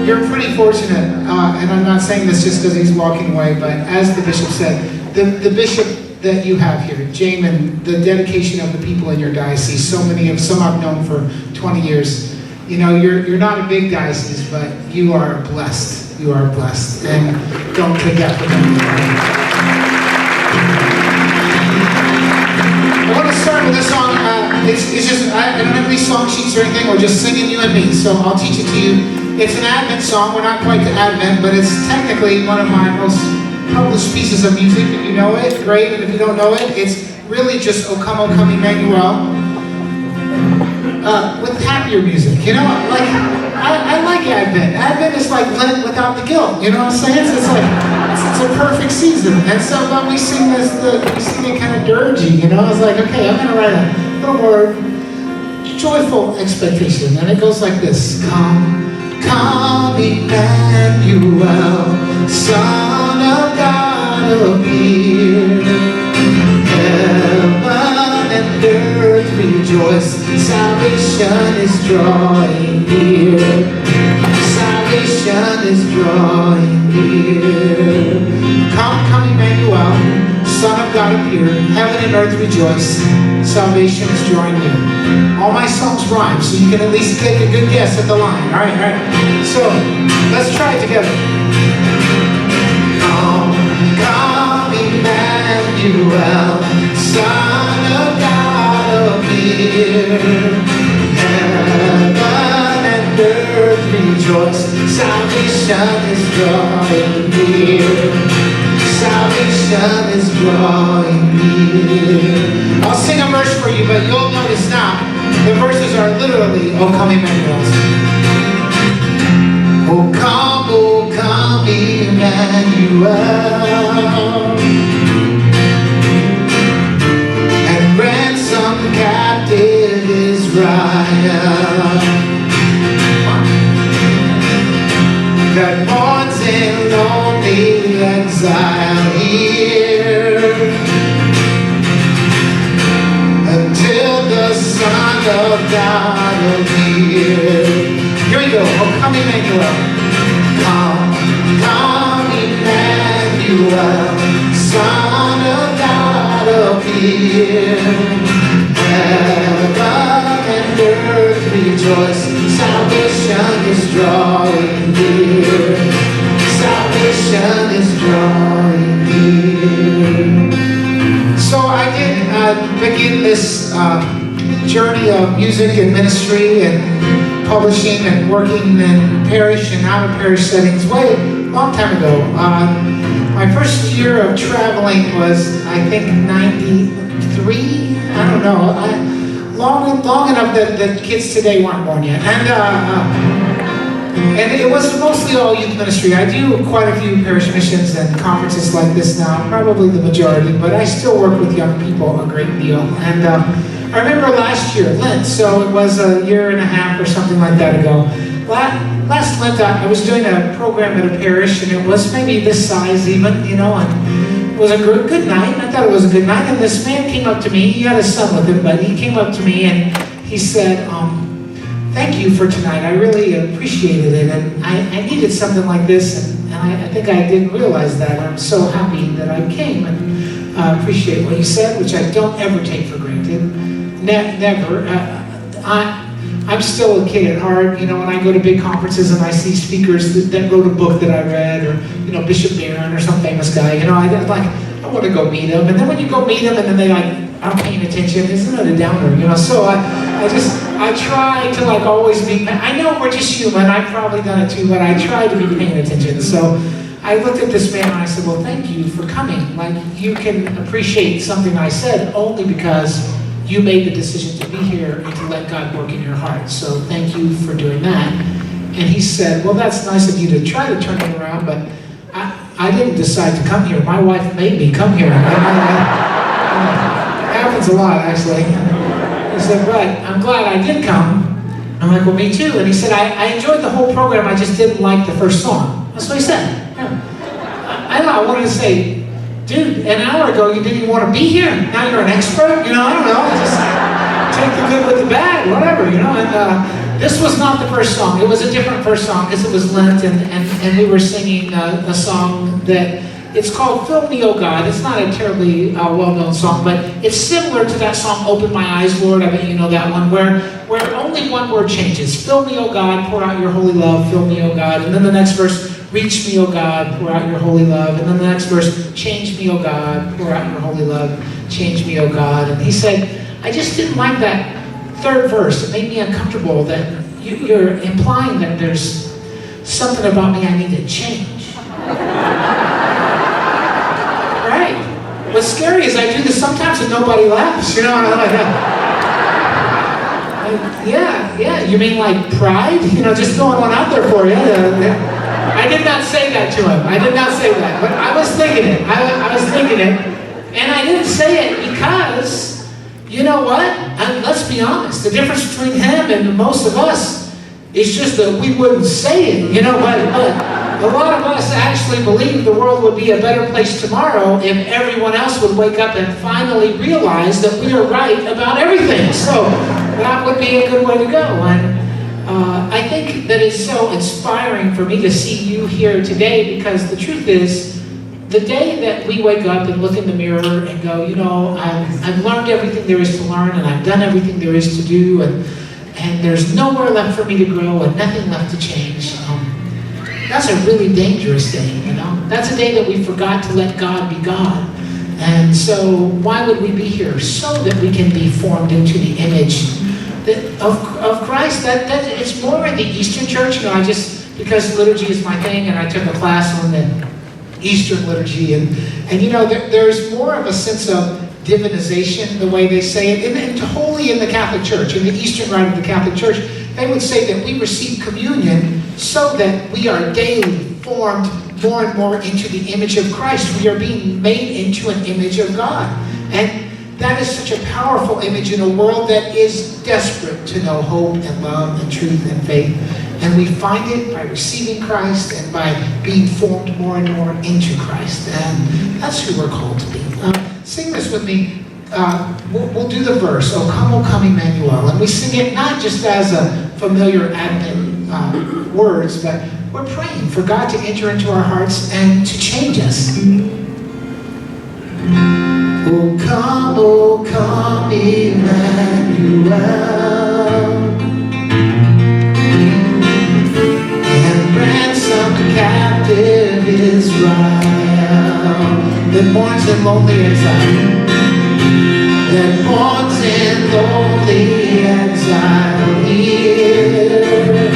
you're pretty fortunate, and I'm not saying this just because he's walking away, but as the bishop said, the bishop that you have here, Jamin, the dedication of the people in your diocese, some I've known for 20 years. You know, you're not a big diocese, but you are blessed. You are blessed, and don't take that for granted. I want to start with a song. It's just, I don't have any song sheets or anything. We're just singing you and me, so I'll teach it to you. It's an Advent song. We're not quite to Advent, but it's technically one of my most published pieces of music. If you know it, great. And if you don't know it, it's really just O Come Emmanuel. With happier music, you know, like I like Advent. Advent is like Lent without the guilt. You know what I'm saying? It's like it's a perfect season. And so when we sing this, we sing it kind of dirgy. You know, I was like, okay, I'm gonna write a little more joyful expectation, and it goes like this: Come, Emmanuel, Son of God, appear. Heaven and earth rejoice, salvation is drawing near. Salvation is drawing near. Come, Emmanuel, Son of God, appear. Heaven and earth rejoice, salvation is drawing near. All my songs rhyme, so you can at least take a good guess at the line. All right. So let's try it together. Come, Emmanuel, Son of God, appear. Heaven and earth rejoice, salvation is drawing near. Salvation is drawing near. I'll sing a verse for you, but you'll notice now, the verses are literally, O come Emmanuel. O come Emmanuel, and ransom captive Israel, that mourns in lonely exile here, until the Son of God appear. Here we go. Oh, come Emmanuel. Come, Emmanuel, Son of God, appear. Heaven and earth rejoice, salvation is drawing near. Salvation is drawing near. So I did begin this journey of music and ministry and publishing and working in parish and out of parish settings way long time ago. My first year of traveling was, I think, 93. I don't know. Long enough that the kids today weren't born yet. And it was mostly all youth ministry. I do quite a few parish missions and conferences like this now, probably the majority, but I still work with young people a great deal. And I remember last year, Lent, so it was a year and a half or something like that ago. Last Lent, I was doing a program at a parish, and it was maybe this size even, you know, and it was a good night. I thought it was a good night, and this man came up to me. He had a son with him, but he came up to me and he said, thank you for tonight. I really appreciated it, and I needed something like this, and I think I didn't realize that. I'm so happy that I came, and appreciate what you said, which I don't ever take for granted. Never. I'm still a kid at heart. You know, when I go to big conferences and I see speakers that wrote a book that I read, or, you know, Bishop Barron or some famous guy, you know, I want to go meet him. And then when you go meet him and then they aren't paying attention, isn't it a downer, you know? So I try to always be, I know we're just human, I've probably done it too, but I try to be paying attention. So I looked at this man and I said, well, thank you for coming. You can appreciate something I said only because you made the decision to be here and to let God work in your heart. So thank you for doing that. And he said, well, that's nice of you to try to turn it around, but I didn't decide to come here. My wife made me come here. It happens a lot, actually. He said, but I'm glad I did come. I'm like, well, me too. And he said, I enjoyed the whole program, I just didn't like the first song. That's what he said. Yeah. I wanted to say, dude, an hour ago you didn't even want to be here. Now you're an expert? You know, I don't know. Just take the good with the bad, whatever, you know. And This was not the first song. It was a different first song because it was Lent, and we were singing a song that it's called "Fill Me, O God." It's not a terribly well-known song, but it's similar to that song "Open My Eyes, Lord." I bet you know that one, where only one word changes. "Fill me, O God, pour out your holy love. Fill me, O God." And then the next verse, "Reach me, O God, pour out your holy love." And then the next verse, "Change me, O God, pour out your holy love. Change me, O God." And he said, I just didn't like that third verse. It made me uncomfortable that you're implying that there's something about me I need to change. Right? What's scary is I do this sometimes and nobody laughs, you know, and I'm like, yeah, you mean like pride? You know, just throwing one out there for you. I did not say that to him. I did not say that, but I was thinking it. I was thinking it, and I didn't say it because, you know what? And let's be honest. The difference between him and most of us is just that we wouldn't say it. You know what? A lot of us actually believe the world would be a better place tomorrow if everyone else would wake up and finally realize that we are right about everything. So that would be a good way to go. And I think that it's so inspiring for me to see you here today, because the truth is, the day that we wake up and look in the mirror and go, you know, I've learned everything there is to learn, and I've done everything there is to do, and there's nowhere left for me to grow and nothing left to change. That's a really dangerous day, you know. That's a day that we forgot to let God be God. And so why would we be here? So that we can be formed into the image of Christ. That it's more in the Eastern Church. You know, because liturgy is my thing, and I took a class on the Eastern liturgy, and you know, there's more of a sense of divinization, the way they say it, and wholly in the Catholic Church, in the Eastern rite of the Catholic Church, they would say that we receive communion so that we are daily formed more and more into the image of Christ. We are being made into an image of God. And that is such a powerful image in a world that is desperate to know hope and love and truth and faith. And we find it by receiving Christ and by being formed more and more into Christ. And that's who we're called to be. Sing this with me. We'll do the verse, O come, Emmanuel. And we sing it not just as a familiar Advent words, but we're praying for God to enter into our hearts and to change us. O come, Emmanuel. Ransom captive Israel that mourns in lonely exile, that mourns in lonely exile here,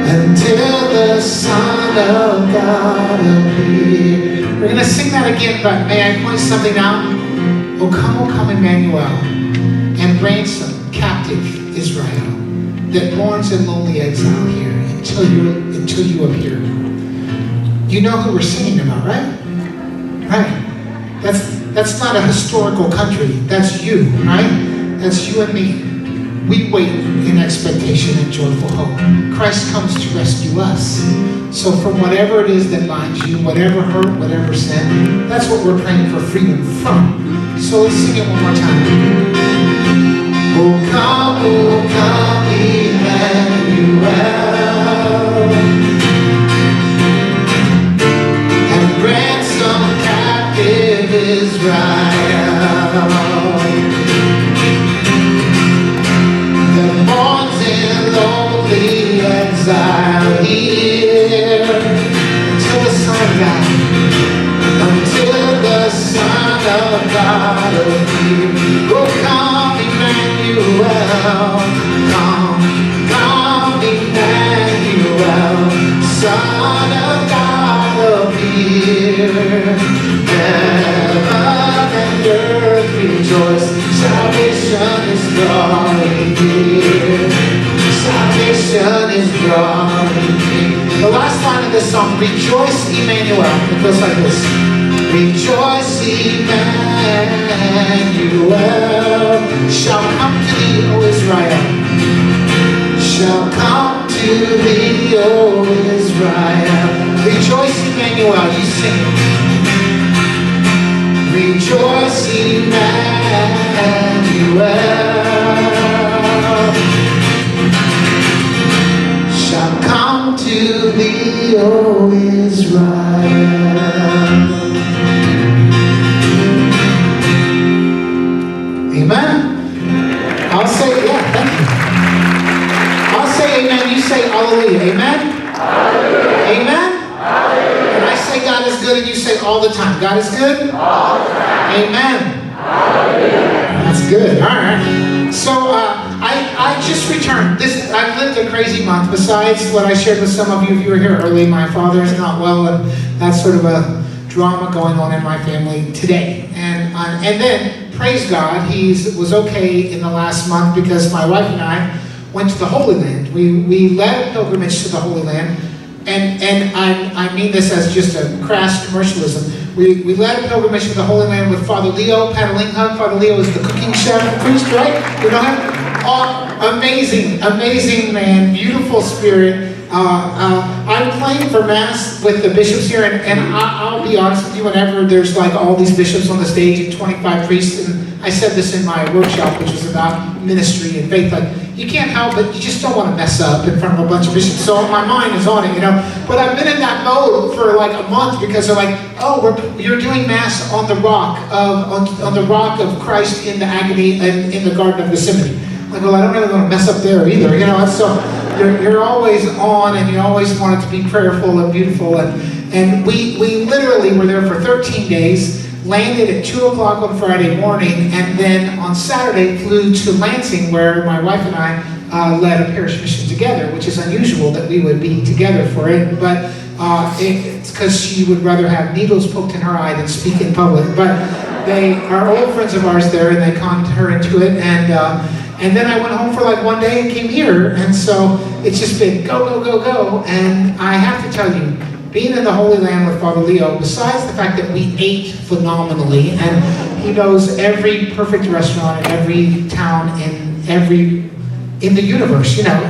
until the Son of God appear. We're going to sing that again, but may I point something out? O come, Emmanuel, and ransom captive Israel that mourns in lonely exile here until you appear. You know who we're singing about, right? Right. That's not a historical country. That's you, right? That's you and me. We wait in expectation and joyful hope. Christ comes to rescue us. So from whatever it is that binds you, whatever hurt, whatever sin, that's what we're praying for freedom from. So let's sing it one more time. O come, Emmanuel, and ransom captive Israel that mourns in lonely exile here, until the Son of God, appear. Oh, come, Emmanuel, come, Emmanuel, Son of God, appear. Heaven and earth rejoice, salvation is drawing near. Salvation is drawing near. The last line of this song, rejoice, Emmanuel. It goes like this. Rejoice, Emmanuel, shall come to thee, O Israel. Shall come to thee, O Israel. Rejoice, Emmanuel, you sing. Rejoice, Emmanuel. to thee, O Israel. Amen? I'll say, yeah, thank you. I'll say amen, you say hallelujah. Amen? Hallelujah. Amen? Hallelujah. And I say God is good and you say all the time. God is good? All the time. Amen. Hallelujah. That's good. All right. So I just returned. I've lived a crazy month. Besides what I shared with some of you, if you were here early, my father is not well, and that's sort of a drama going on in my family today. And then, praise God, he was okay in the last month because my wife and I went to the Holy Land. We led a pilgrimage to the Holy Land, and I mean this as just a crass commercialism. We led a pilgrimage to the Holy Land with Father Leo Padalingha. Father Leo is the cooking chef and priest, right? You know him? Oh, amazing man, beautiful spirit. I'm playing for Mass with the bishops here, and I'll be honest with you, whenever there's like all these bishops on the stage and 25 priests, and I said this in my workshop, which was about ministry and faith, like, you can't help it, you just don't want to mess up in front of a bunch of bishops, so my mind is on it, you know. But I've been in that mode for like a month because they're like, oh, you're doing Mass on the rock on the rock of Christ in the agony and in the Garden of Gethsemane. Like, well, I don't really want to mess up there either, you know. So you're always on, and you always want it to be prayerful and beautiful. And we literally were there for 13 days, landed at 2 o'clock on Friday morning, and then on Saturday flew to Lansing, where my wife and I led a parish mission together, which is unusual that we would be together for it. But it's because she would rather have needles poked in her eye than speak in public. But they are old friends of ours there, and they conned her into it. And then I went home for like one day and came here. And so it's just been go, go, go, go. And I have to tell you, being in the Holy Land with Father Leo, besides the fact that we ate phenomenally, and he knows every perfect restaurant in every town in the universe, you know,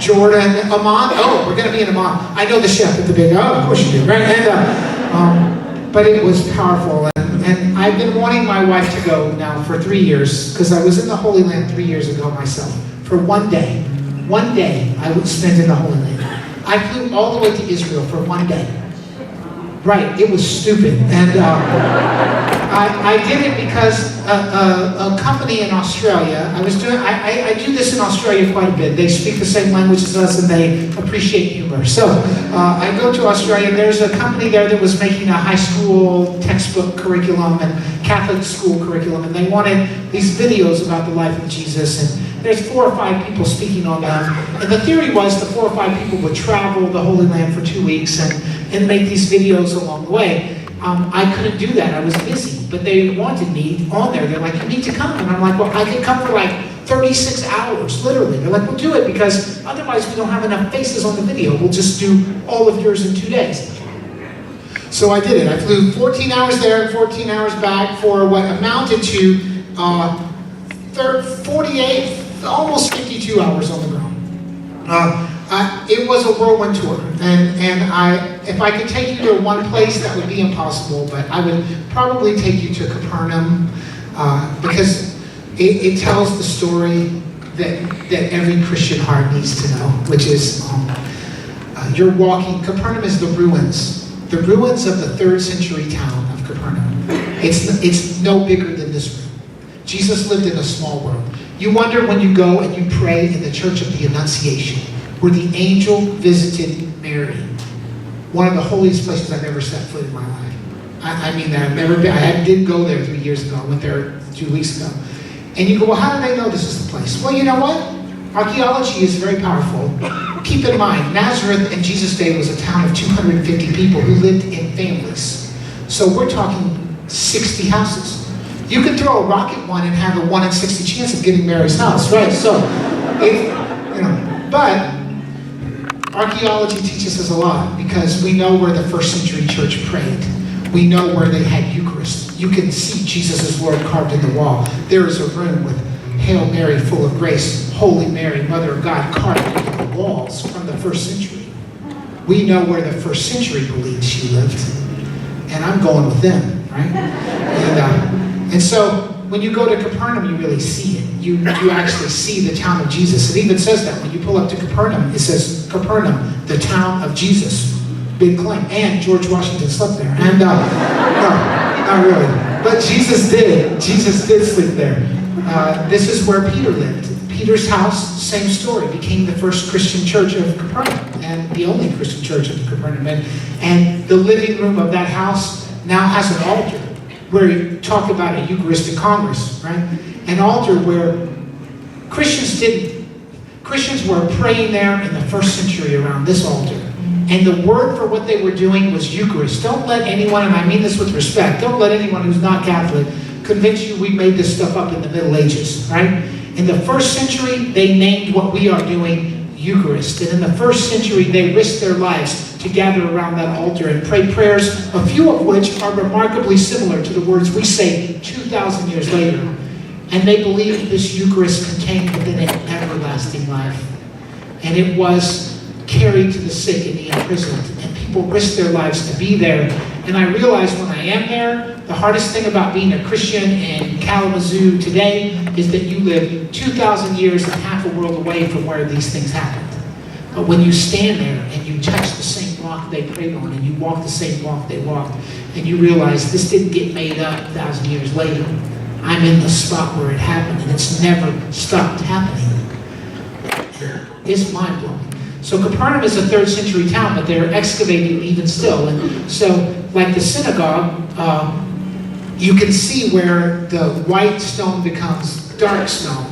Jordan, Amman. Oh, we're going to be in Amman. I know the chef at the big, oh, of course you do, right? And, but it was powerful. And I've been wanting my wife to go now for 3 years, because I was in the Holy Land 3 years ago myself, for one day. One day I would spend in the Holy Land. I flew all the way to Israel for one day. Right, it was stupid. And I did it because a company in Australia, I do this in Australia quite a bit. They speak the same language as us and they appreciate humor. So I go to Australia, and there's a company there that was making a high school textbook curriculum and Catholic school curriculum, and they wanted these videos about the life of Jesus, and there's 4 or 5 people speaking on them. And the theory was the 4 or 5 people would travel the Holy Land for 2 weeks and make these videos along the way. I couldn't do that, I was busy, but they wanted me on there. They're like, you need to come. And I'm like, well, I can come for like 36 hours, literally. They're like, we'll do it, because otherwise we don't have enough faces on the video. We'll just do all of yours in 2 days. So I did it. I flew 14 hours there and 14 hours back for what amounted to 48, almost 52 hours on the ground. It was a whirlwind tour, and if I could take you to one place, that would be impossible, but I would probably take you to Capernaum, because it tells the story that every Christian heart needs to know, which is you're walking. Capernaum is the ruins of the 3rd century town of Capernaum. It's no bigger than this room. Jesus lived in a small world. You wonder when you go and you pray in the Church of the Annunciation, where the angel visited Mary, one of the holiest places I've ever set foot in my life. I mean that. I've never been. I did go there 3 years ago. I went there 2 weeks ago. And you go, well, how do they know this is the place? Well, you know what? Archaeology is very powerful. Keep in mind, Nazareth in Jesus' day was a town of 250 people who lived in families. So we're talking 60 houses. You could throw a rock at one and have a 1 in 60 chance of getting Mary's house, right? So, but archaeology teaches us a lot, because we know where the 1st century church prayed. We know where they had Eucharist. You can see Jesus' word carved in the wall. There is a room with Hail Mary, full of grace, Holy Mary, Mother of God, carved into the walls from the 1st century. We know where the 1st century believed she lived. And I'm going with them, right? And so when you go to Capernaum, you really see it. You actually see the town of Jesus. It even says that when you pull up to Capernaum, it says Capernaum, the town of Jesus. Big claim. And George Washington slept there. And no, not really. But Jesus did. Jesus did sleep there. This is where Peter lived. Peter's house, same story, became the first Christian church of Capernaum and the only Christian church of Capernaum. And the living room of that house now has an altar where you talk about a Eucharistic Congress, right? An altar where Christians were praying there in the first century around this altar. And the word for what they were doing was Eucharist. Don't let anyone, and I mean this with respect, don't let anyone who's not Catholic convince you we made this stuff up in the Middle Ages, right? In the first century, they named what we are doing Eucharist. And in the first century, they risked their lives to gather around that altar and pray prayers, a few of which are remarkably similar to the words we say 2,000 years later. And they believed this Eucharist contained within it everlasting life. And it was carried to the sick and the imprisoned. And people risked their lives to be there. And I realize when I am there, the hardest thing about being a Christian in Kalamazoo today is that you live 2,000 years and half a world away from where these things happened. But when you stand there and you touch the same rock they prayed on and you walk the same walk they walked, and you realize this didn't get made up 1,000 years later. I'm in the spot where it happened and it's never stopped happening. It's mind-blowing. So Capernaum is a 3rd century town, but they're excavating even still. And so, like the synagogue, you can see where the white stone becomes dark stone.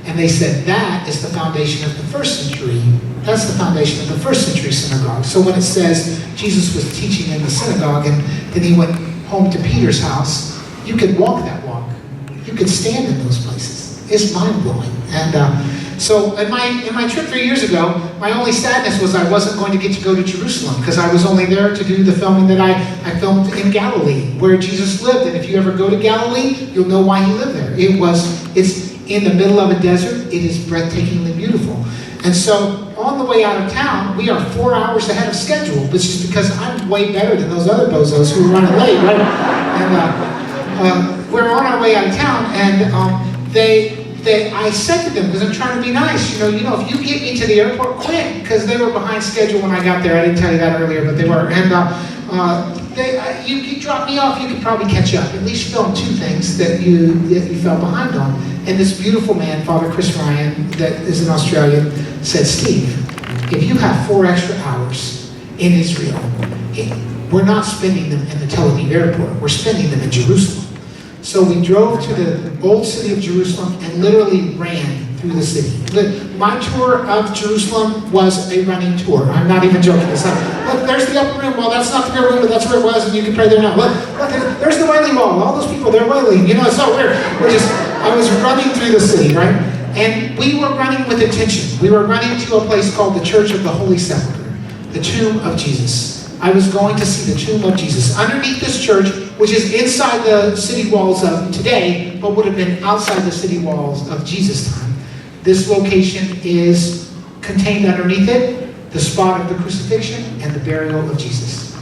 And they said that is the foundation of the 1st century. That's the foundation of the 1st century synagogue. So when it says Jesus was teaching in the synagogue and then he went home to Peter's house, you could walk that walk. You could stand in those places. It's mind-blowing. And so in my trip 3 years ago, my only sadness was I wasn't going to get to go to Jerusalem because I was only there to do the filming that I filmed in Galilee, where Jesus lived. And if you ever go to Galilee, you'll know why he lived there. It's in the middle of a desert. It is breathtakingly beautiful. And so on the way out of town, we are 4 hours ahead of schedule, which is because I'm way better than those other bozos who are running late, right? And we're on our way out of town, and I said to them, because I'm trying to be nice, you know, if you get me to the airport, quick, because they were behind schedule when I got there. I didn't tell you that earlier, but they were. And you drop me off, you could probably catch up. At least film 2 things that you fell behind on. And this beautiful man, Father Chris Ryan, that is an Australian, said, Steve, if you have 4 extra hours in Israel, we're not spending them in the Tel Aviv airport. We're spending them in Jerusalem. So we drove to the old city of Jerusalem and literally ran through the city. My tour of Jerusalem was a running tour. I'm not even joking. It's like, look, there's the upper room. Well, that's not the upper room, but that's where it was, and you can pray there now. Look, there's the Wailing Wall. All those people, they're wailing. You know, it's so weird. I was running through the city, right? And we were running with intention. We were running to a place called the Church of the Holy Sepulchre, the tomb of Jesus. I was going to see the tomb of Jesus. Underneath this church, which is inside the city walls of today, but would have been outside the city walls of Jesus' time, this location is contained underneath it, the spot of the crucifixion and the burial of Jesus.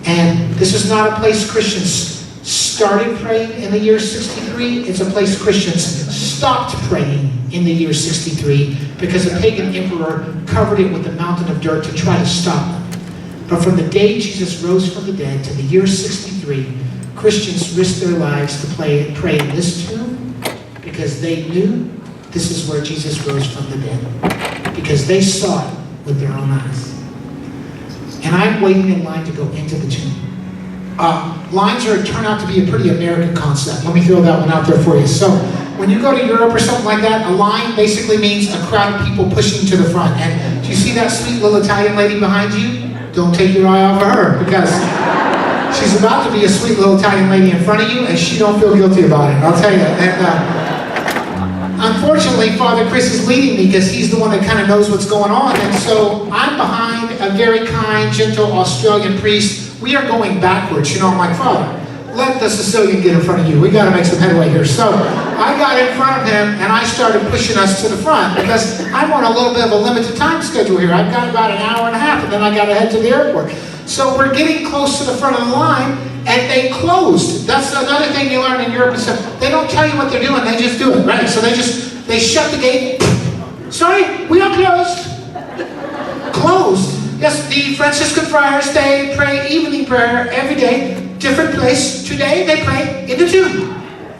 And this is not a place Christians started praying in the year 63. It's a place Christians stopped praying in the year 63 because a pagan emperor covered it with a mountain of dirt to try to stop them. But from the day Jesus rose from the dead to the year 63, Christians risked their lives to pray in this tomb because they knew this is where Jesus rose from the dead. Because they saw it with their own eyes. And I'm waiting in line to go into the tomb. Lines turn out to be a pretty American concept. Let me throw that one out there for you. So when you go to Europe or something like that, a line basically means a crowd of people pushing to the front. And do you see that sweet little Italian lady behind you? Don't take your eye off of her, because she's about to be a sweet little Italian lady in front of you, and she don't feel guilty about it, I'll tell you. And unfortunately, Father Chris is leading me because he's the one that kind of knows what's going on. And so I'm behind a very kind, gentle Australian priest. We are going backwards. You know, I'm like, Father, let the Sicilian get in front of you. We got to make some headway here. So I got in front of him, and I started pushing us to the front because I'm on a little bit of a limited time schedule here. I've got about an hour and a half, and then I got to head to the airport. So we're getting close to the front of the line, And they closed. That's another thing you learn in Europe and stuff. They don't tell you what they're doing, they just do it, right? So they shut the gate. Sorry, we are closed. Closed. Yes, the Franciscan friars, they pray evening prayer every day, different place. Today they pray in the tomb.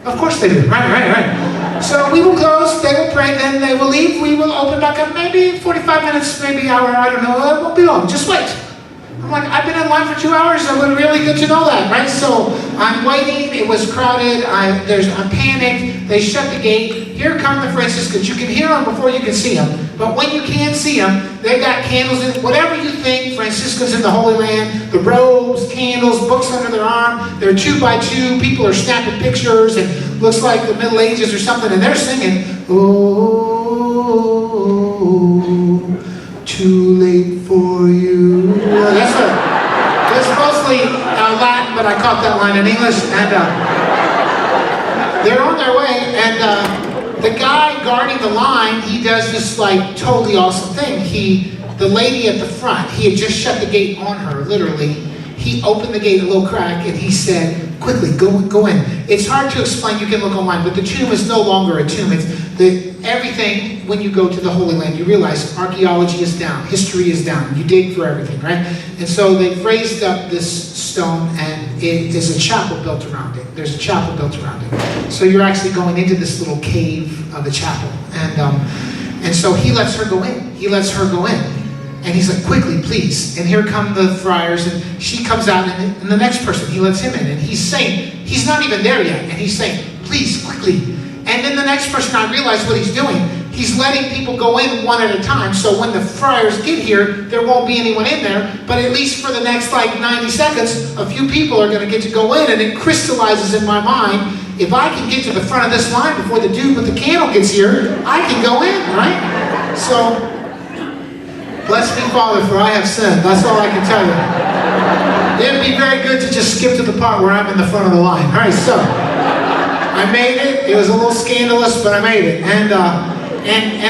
Of course they do. Right. So we will close, they will pray, then they will leave. We will open back up maybe 45 minutes, maybe an hour, I don't know. It won't be long, just wait. I'm like, I've been in line for 2 hours. It would be really good to know that, right? So I'm waiting. It was crowded. I'm panicked. They shut the gate. Here come the Franciscans. You can hear them before you can see them. But when you can't see them, they've got candles in whatever you think. Franciscans in the Holy Land, the robes, candles, books under their arm. They're 2 by 2. People are snapping pictures. And looks like the Middle Ages or something. And they're singing, "Oh, too late for you." That's mostly Latin, but I caught that line in English. And they're on their way. And the guy guarding the line, he does this like totally awesome thing. The lady at the front, he had just shut the gate on her, literally. He opened the gate a little crack and he said, "Quickly, go in." It's hard to explain, you can look online, but the tomb is no longer a tomb. It's everything, when you go to the Holy Land, you realize archaeology is down, history is down, you dig for everything, right? And so they've raised up this stone and it is a chapel built around it. There's a chapel built around it. So you're actually going into this little cave of the chapel. And so he lets her go in. He lets her go in. And he's like, "Quickly, please." And here come the friars, and she comes out, and the next person, he lets him in. And he's saying, he's not even there yet. And he's saying, "Please, quickly." And then the next person, I realize what he's doing. He's letting people go in one at a time. So when the friars get here, there won't be anyone in there. But at least for the next 90 seconds, a few people are going to get to go in. And it crystallizes in my mind, if I can get to the front of this line before the dude with the candle gets here, I can go in, right? So, bless me, Father, for I have sinned. That's all I can tell you. It'd be very good to just skip to the part where I'm in the front of the line. All right, so I made it. It was a little scandalous, but I made it. And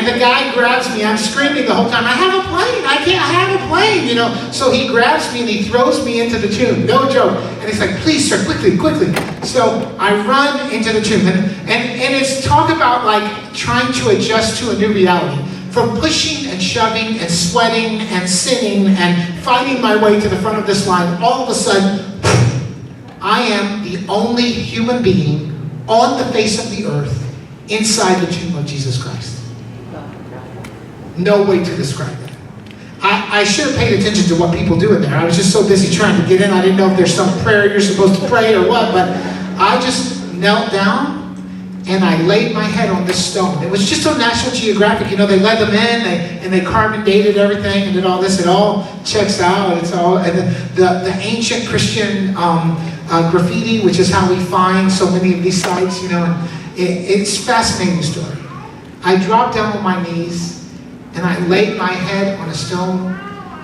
the guy grabs me. I'm screaming the whole time, "I have a plane. I have a plane," you know. So he grabs me and he throws me into the tomb. No joke. And he's like, "Please, sir, quickly, quickly." So I run into the tomb. And it's talk about like trying to adjust to a new reality. From pushing and shoving and sweating and sinning and fighting my way to the front of this line, all of a sudden, I am the only human being on the face of the earth inside the tomb of Jesus Christ. No way to describe it. I should have paid attention to what people do in there. I was just so busy trying to get in. I didn't know if there's some prayer you're supposed to pray or what, but I just knelt down and I laid my head on this stone. It was just on National Geographic. You know, they let them in, and they carbon dated everything and did all this. It all checks out. It's all, and the ancient Christian graffiti, which is how we find so many of these sites, you know, and it's a fascinating story. I dropped down on my knees and I laid my head on a stone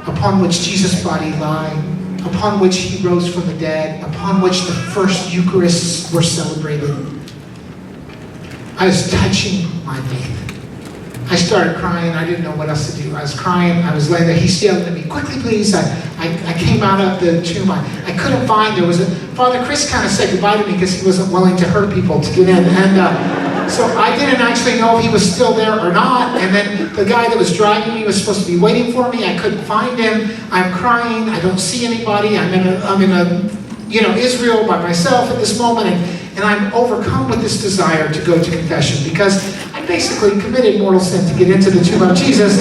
upon which Jesus' body lay, upon which he rose from the dead, upon which the first Eucharists were celebrated. I was touching my faith. I started crying. I didn't know what else to do. I was crying. I was laying there. He yelled at me, "Quickly, please." I came out of the tomb. I couldn't find, Father Chris kind of said goodbye to me because he wasn't willing to hurt people to get in. And so I didn't actually know if he was still there or not. And then the guy that was driving me was supposed to be waiting for me. I couldn't find him. I'm crying. I don't see anybody. I'm in a Israel by myself at this moment. And I'm overcome with this desire to go to confession because I basically committed mortal sin to get into the tomb of Jesus,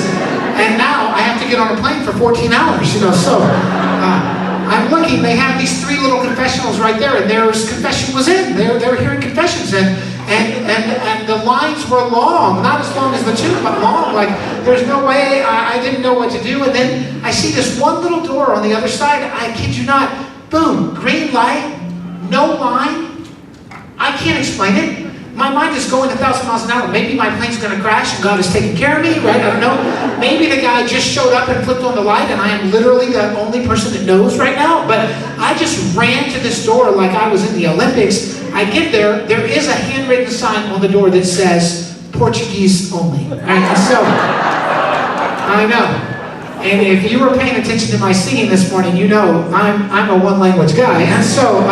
and now I have to get on a plane for 14 hours, you know. So I'm looking. They have these 3 little confessionals right there, and there's confession was in. They were hearing confessions, and the lines were long, not as long as the tomb, but long. Like there's no way. I didn't know what to do, and then I see this one little door on the other side. I kid you not. Boom, green light, no line. I can't explain it. My mind is going 1,000 miles an hour. Maybe my plane's going to crash and God is taking care of me, right? I don't know. Maybe the guy just showed up and flipped on the light and I am literally the only person that knows right now. But I just ran to this door like I was in the Olympics. I get there. There is a handwritten sign on the door that says, "Portuguese only." Right? And so, I know. And if you were paying attention to my singing this morning, you know I'm a one-language guy. And so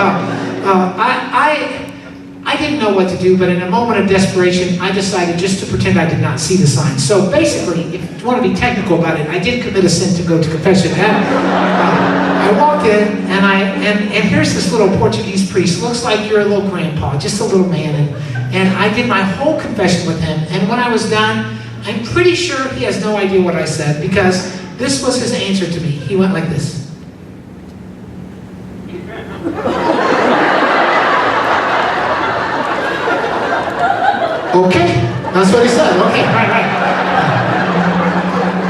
I didn't know what to do, but in a moment of desperation, I decided just to pretend I did not see the sign. So basically, if you want to be technical about it, I did commit a sin to go to confession. I walked in, and here's this little Portuguese priest. Looks like you're a little grandpa, just a little man. And I did my whole confession with him. And when I was done, I'm pretty sure he has no idea what I said, because this was his answer to me. He went like this. Okay, that's what he said. Okay, right.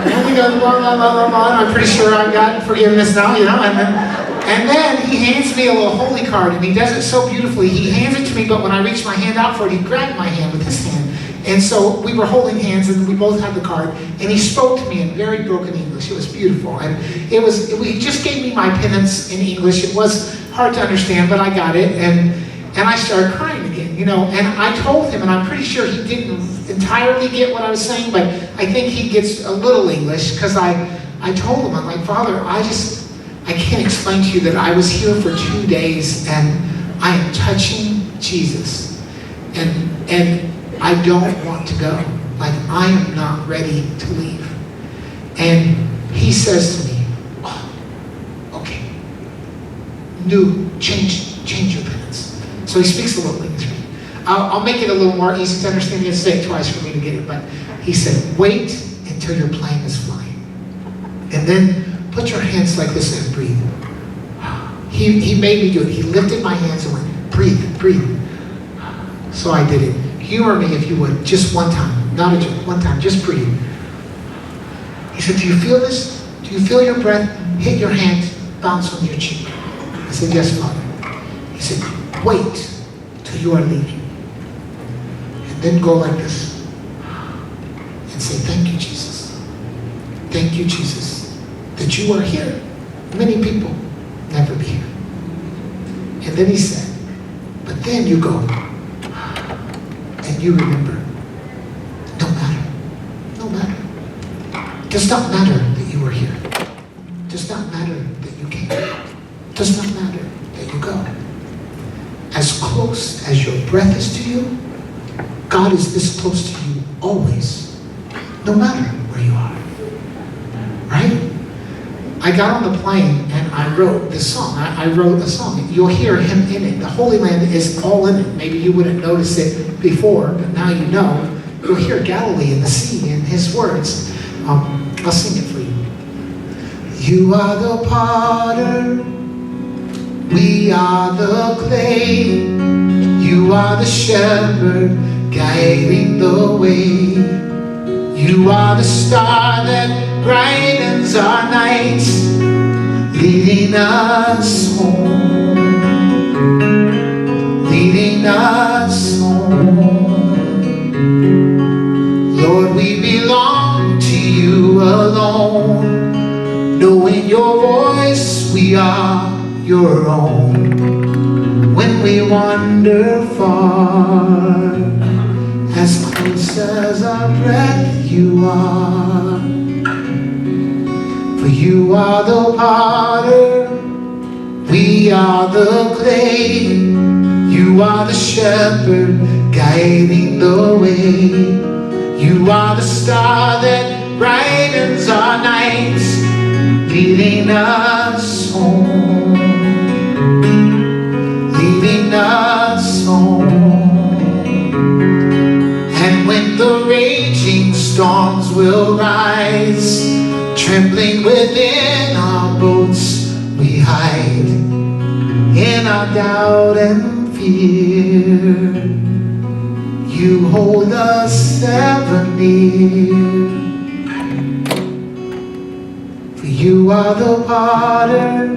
And we go, blah, blah, blah, blah. I'm pretty sure I've gotten forgiveness now, you know. And then he hands me a little holy card, and he does it so beautifully. He hands it to me, but when I reach my hand out for it, he grabbed my hand with his hand. And so we were holding hands, and we both had the card. And he spoke to me in very broken English. It was beautiful, and he just gave me my penance in English. It was hard to understand, but I got it, and I started crying again, you know. And I told him, and I'm pretty sure he didn't entirely get what I was saying, but I think he gets a little English, because I told him, I'm like, Father, I can't explain to you that I was here for 2 days, and I am touching Jesus, and I don't want to go. Like, I am not ready to leave. And he says to me, oh, okay, change your penance. So he speaks a little English to me. I'll make it a little more easy to understand. You have to say it twice for me to get it. But he said, wait until your plane is flying. And then put your hands like this and breathe. He made me do it. He lifted my hands and went, breathe. So I did it. Humor me if you would, just one time. Not a joke, one time, just breathe. He said, do you feel this? Do you feel your breath hit your hand, bounce on your cheek? I said, yes, Father. He said, wait till you are leaving. And then go like this. And say, thank you, Jesus. Thank you, Jesus, that you are here. Many people never be here. And then he said, but then you go, and you remember, no matter. It does not matter that you were here. It does not matter that you came. It does not matter that you go. As close as your breath is to you, God is this close to you always, no matter where you are. Right? I got on the plane and I wrote this song. I wrote a song. You'll hear him in it. The Holy Land is all in it. Maybe you wouldn't notice it before, but now you know. You'll hear Galilee and the sea in his words. I'll sing it for you. You are the potter, we are the clay. You are the shepherd, guiding the way. You are the star that brightens our nights, leading us home, leading us home. Lord, we belong to you alone. Knowing your voice, we are your own. When we wander far, as close as our breath you are. For you are the potter, we are the clay. You are the shepherd, guiding the way. You are the star that brightens our nights, leading us home, leading us home. And when the raging storms will rise, trembling within our boats, we hide in our doubt and fear. You hold us ever near. For you are the potter,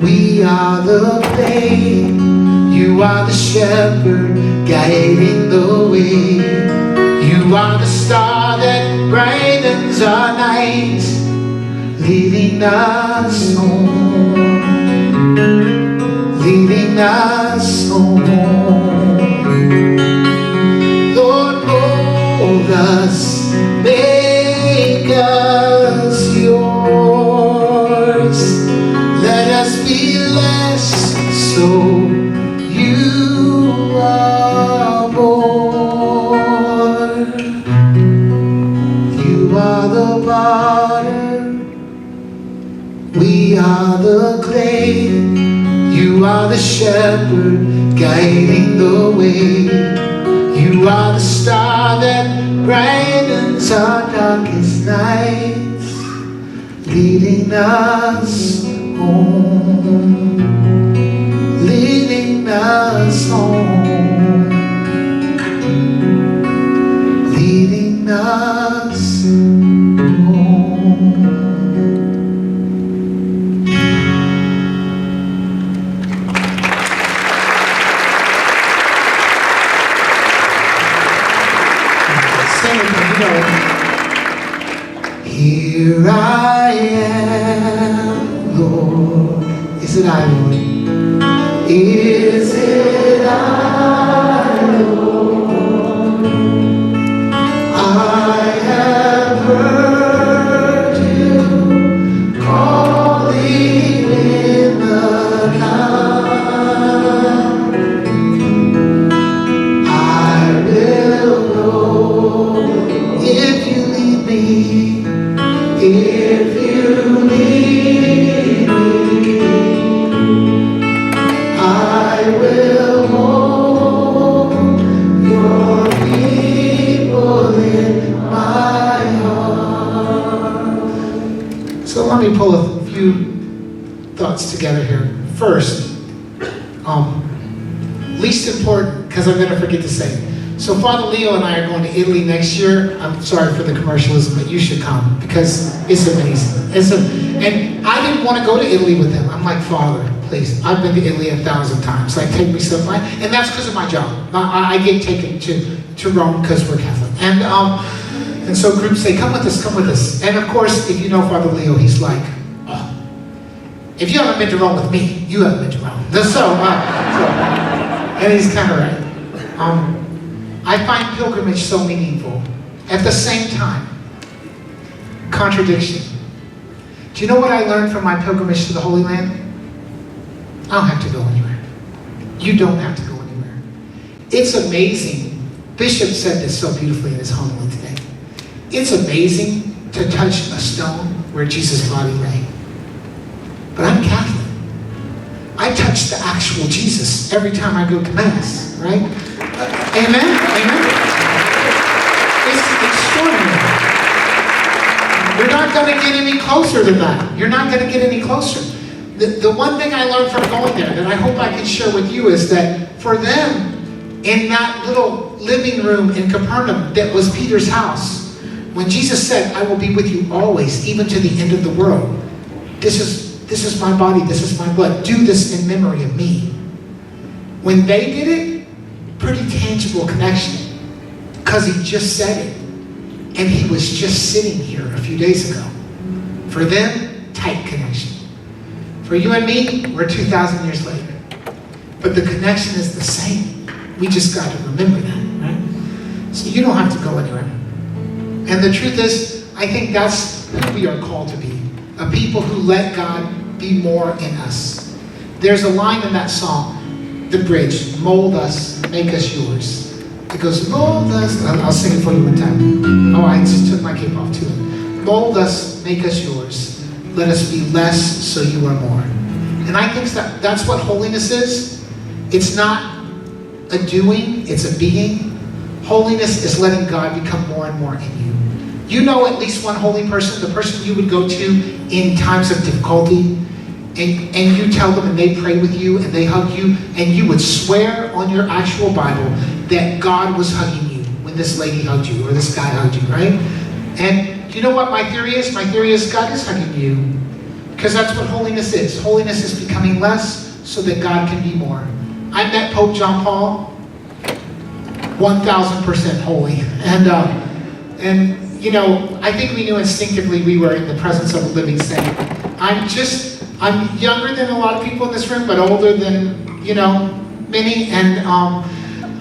we are the clay. You are the shepherd, guiding the way. You are the star that brightens our night, leading us home, leading us home. Lord, mold us, make us yours. So you are born. You are the potter, we are the clay. You are the shepherd guiding the way. You are the star that brightens our darkest nights, leading us home, leading us home, leading us home. Sing with me, you know. Here I am, Lord. Is it I, Lord? Is it I, Lord? I have heard you calling in the night. I will go if you lead me, if you lead me. I will hold your people in my heart. So let me pull a few thoughts together here. First, least important, because I'm going to forget to say. So Father Leo and I are going to Italy next year. I'm sorry for the commercialism, but you should come because it's amazing. And I didn't want to go to Italy with him. I'm like, Father, please, I've been to Italy 1,000 times. Like, take me somewhere. And that's because of my job. I get taken to Rome because we're Catholic. And so groups say, come with us, come with us. And of course, if you know Father Leo, he's like, oh, if you haven't been to Rome with me, you haven't been to Rome. And he's kind of right. I find pilgrimage so meaningful. At the same time, contradiction. Do you know what I learned from my pilgrimage to the Holy Land? I don't have to go anywhere. You don't have to go anywhere. It's amazing. Bishop said this so beautifully in his homily today. It's amazing to touch a stone where Jesus' body lay. But I'm Catholic. I touch the actual Jesus every time I go to Mass, right? Amen? Amen? It's extraordinary. You're not going to get any closer than that. You're not going to get any closer. The one thing I learned from going there that I hope I can share with you is that for them, in that little living room in Capernaum that was Peter's house, when Jesus said, I will be with you always, even to the end of the world. This is my body, this is my blood. Do this in memory of me. When they did it, pretty tangible connection. Because he just said it. And he was just sitting here a few days ago. For them, tight connection. For you and me, we're 2,000 years later. But the connection is the same. We just got to remember that, right? So you don't have to go anywhere. And the truth is, I think that's who we are called to be. A people who let God be more in us. There's a line in that song, the bridge, mold us, make us yours. It goes, mold us, I'll sing it for you one time. Oh, I just took my cape off too. Mold us, make us yours. Let us be less so you are more. And I think that's what holiness is. It's not a doing, it's a being. Holiness is letting God become more and more in you. You know at least one holy person, the person you would go to in times of difficulty, and you tell them and they pray with you and they hug you, and you would swear on your actual Bible that God was hugging you when this lady hugged you or this guy hugged you, right? And you know what my theory is? My theory is God is hugging you, because that's what holiness is. Holiness is becoming less so that God can be more. I met Pope John Paul, 1,000% holy. And you know, I think we knew instinctively we were in the presence of a living saint. I'm younger than a lot of people in this room, but older than, you know, many. And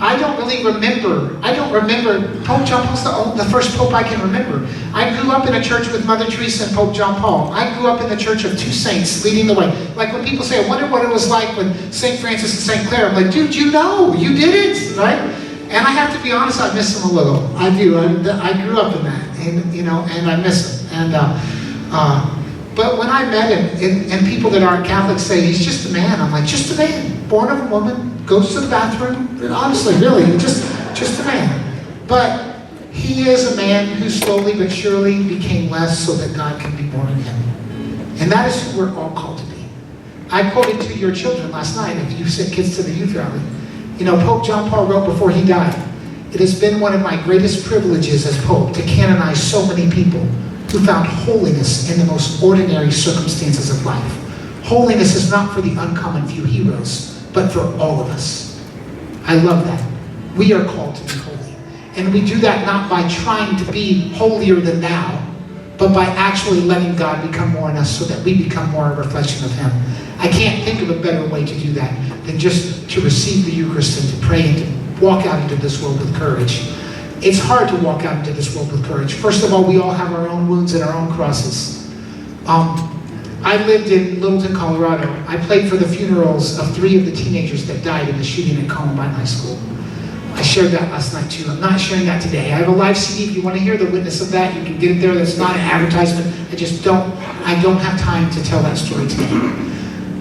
I don't really remember. I don't remember. Pope John Paul's the first pope I can remember. I grew up in a church with Mother Teresa and Pope John Paul. I grew up in the church of two saints leading the way. Like when people say, I wonder what it was like when St. Francis and St. Clare. I'm like, dude, you know, you did it, right? And I have to be honest, I miss them a little. I do. I grew up in that, and you know, and I miss him. But when I met him, and people that aren't Catholics say he's just a man, I'm like, just a man, born of a woman, goes to the bathroom. Honestly, really, just a man. But he is a man who slowly but surely became less so that God can be born in him. And that is who we're all called to be. I quoted to your children last night, if you sent kids to the youth rally. You know, Pope John Paul wrote before he died, it has been one of my greatest privileges as Pope to canonize so many people who found holiness in the most ordinary circumstances of life. Holiness is not for the uncommon few heroes, but for all of us. I love that. We are called to be holy. And we do that not by trying to be holier than thou, but by actually letting God become more in us so that we become more a reflection of him. I can't think of a better way to do that than just to receive the Eucharist and to pray and to walk out into this world with courage. It's hard to walk out into this world with courage. First of all, we all have our own wounds and our own crosses. I lived in Littleton, Colorado. I played for the funerals of 3 of the teenagers that died in the shooting at Columbine High School. I shared that last night too. I'm not sharing that today. I have a live CD. If you want to hear the witness of that, you can get it there. That's not an advertisement. I don't have time to tell that story today.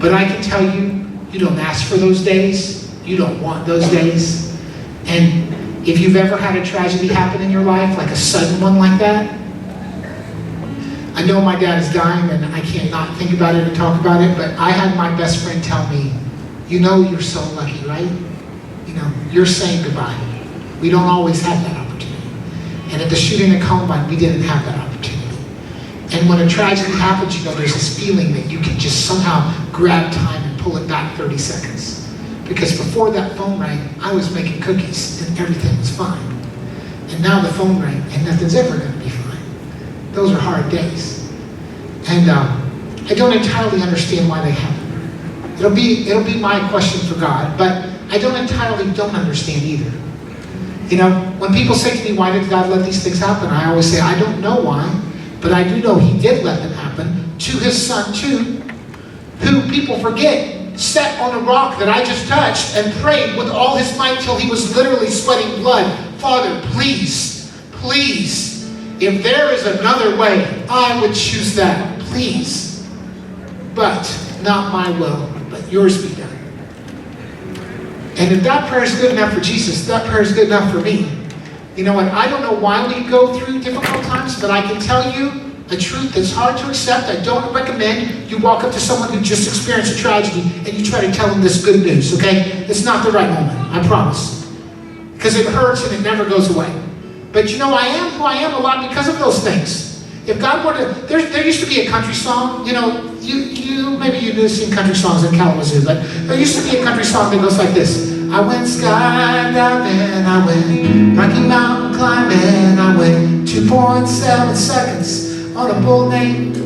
But I can tell you, you don't ask for those days. You don't want those days. And if you've ever had a tragedy happen in your life, like a sudden one like that, I know my dad is dying and I can't not think about it and talk about it, but I had my best friend tell me, you know you're so lucky, right? You know, you're saying goodbye. We don't always have that opportunity. And at the shooting at Columbine, we didn't have that opportunity. And when a tragedy happens, you know, there's this feeling that you can just somehow grab time and pull it back 30 seconds. Because before that phone rang, I was making cookies and everything was fine. And now the phone rang and nothing's ever going to be fine. Those are hard days. And I don't entirely understand why they happen. It'll be my question for God, but I don't understand either. You know, when people say to me, why did God let these things happen? I always say, I don't know why, but I do know he did let them happen to his son too, who people forget, sat on a rock that I just touched and prayed with all his might till he was literally sweating blood. Father, please, please, if there is another way, I would choose that, please. But not my will, but yours be done. And if that prayer is good enough for Jesus, that prayer is good enough for me. You know what? I don't know why we go through difficult times, but I can tell you a truth that's hard to accept. I don't recommend you walk up to someone who just experienced a tragedy and you try to tell them this good news, okay? It's not the right moment, I promise. Because it hurts and it never goes away. But you know, I am who I am a lot because of those things. If God were to, there used to be a country song, you know, maybe you've seen country songs in Kalamazoo, but there used to be a country song that goes like this. I went skydiving, I went Rocky Mountain climbing, I went 2.7 seconds on a bull named.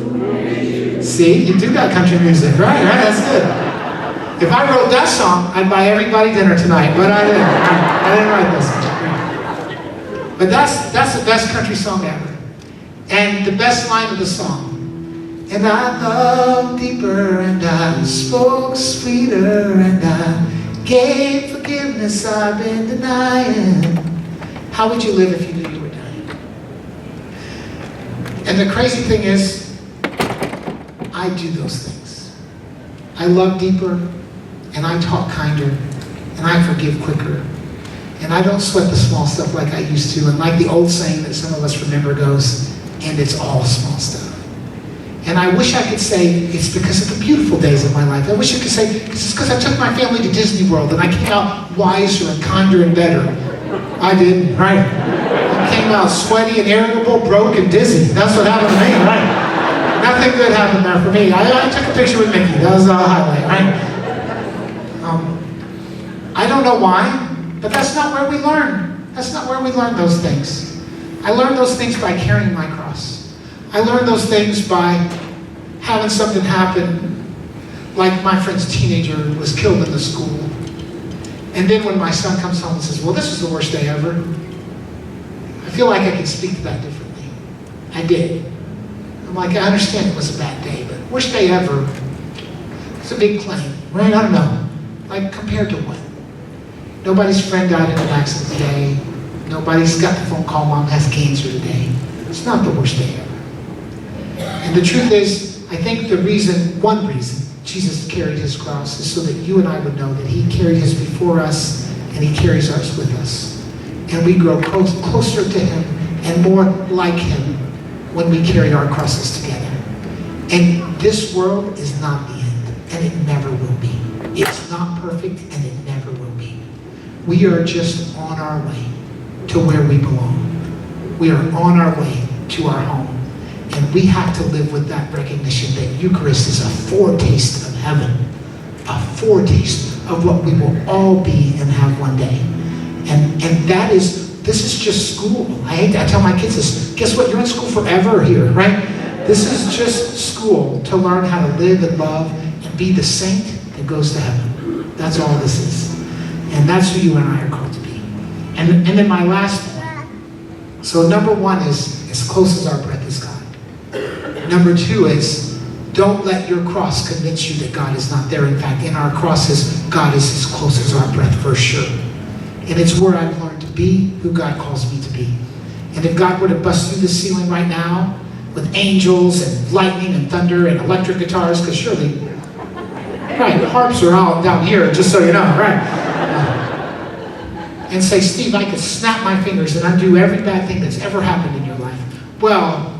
See, you do got country music, right? That's good. If I wrote that song, I'd buy everybody dinner tonight, but I didn't. I didn't write this. But that's the best country song ever. And the best line of the song. And I loved deeper, and I spoke sweeter, and I gave forgiveness I've been denying. How would you live if you knew you were dying? And the crazy thing is, I do those things. I love deeper, and I talk kinder, and I forgive quicker. And I don't sweat the small stuff like I used to. And like the old saying that some of us remember goes, and it's all small stuff. And I wish I could say it's because of the beautiful days of my life. I wish I could say it's because I took my family to Disney World and I came out wiser and kinder and better. I did, right? I came out sweaty and irritable, broke and dizzy. That's what happened to me, right? Nothing good happened there for me. I took a picture with Mickey. That was the highlight, right? I don't know why, but that's not where we learn. That's not where we learn those things. I learned those things by carrying my cross. I learned those things by having something happen, like my friend's teenager was killed in the school. And then when my son comes home and says, well, this was the worst day ever, I feel like I can speak to that differently. I did. I'm like, I understand it was a bad day, but worst day ever, it's a big claim, right? I don't know. Like, compared to what? Nobody's friend died in an accident today. Nobody's got the phone call, mom has cancer today. It's not the worst day ever. And the truth is, I think one reason Jesus carried his cross is so that you and I would know that he carried his before us and he carries ours with us. And we grow closer to him and more like him when we carry our crosses together. And this world is not the end, and it never will be. It's not perfect, and it never will be. We are just on our way to where we belong. We are on our way to our home. And we have to live with that recognition that Eucharist is a foretaste of heaven, a foretaste of what we will all be and have one day. And this is just school. I tell my kids this, guess what? You're in school forever here, right? This is just school to learn how to live and love and be the saint that goes to heaven. That's all this is. And that's who you and I are called to be. And then my last one. So number one is, as close as our breath is God. Number two is, don't let your cross convince you that God is not there. In fact, in our crosses, God is as close as our breath for sure. And it's where I've learned to be who God calls me to be. And if God were to bust through the ceiling right now with angels and lightning and thunder and electric guitars, because surely, right, harps are all down here, just so you know, right? And say, Steve, I could snap my fingers and undo every bad thing that's ever happened in your life. Well,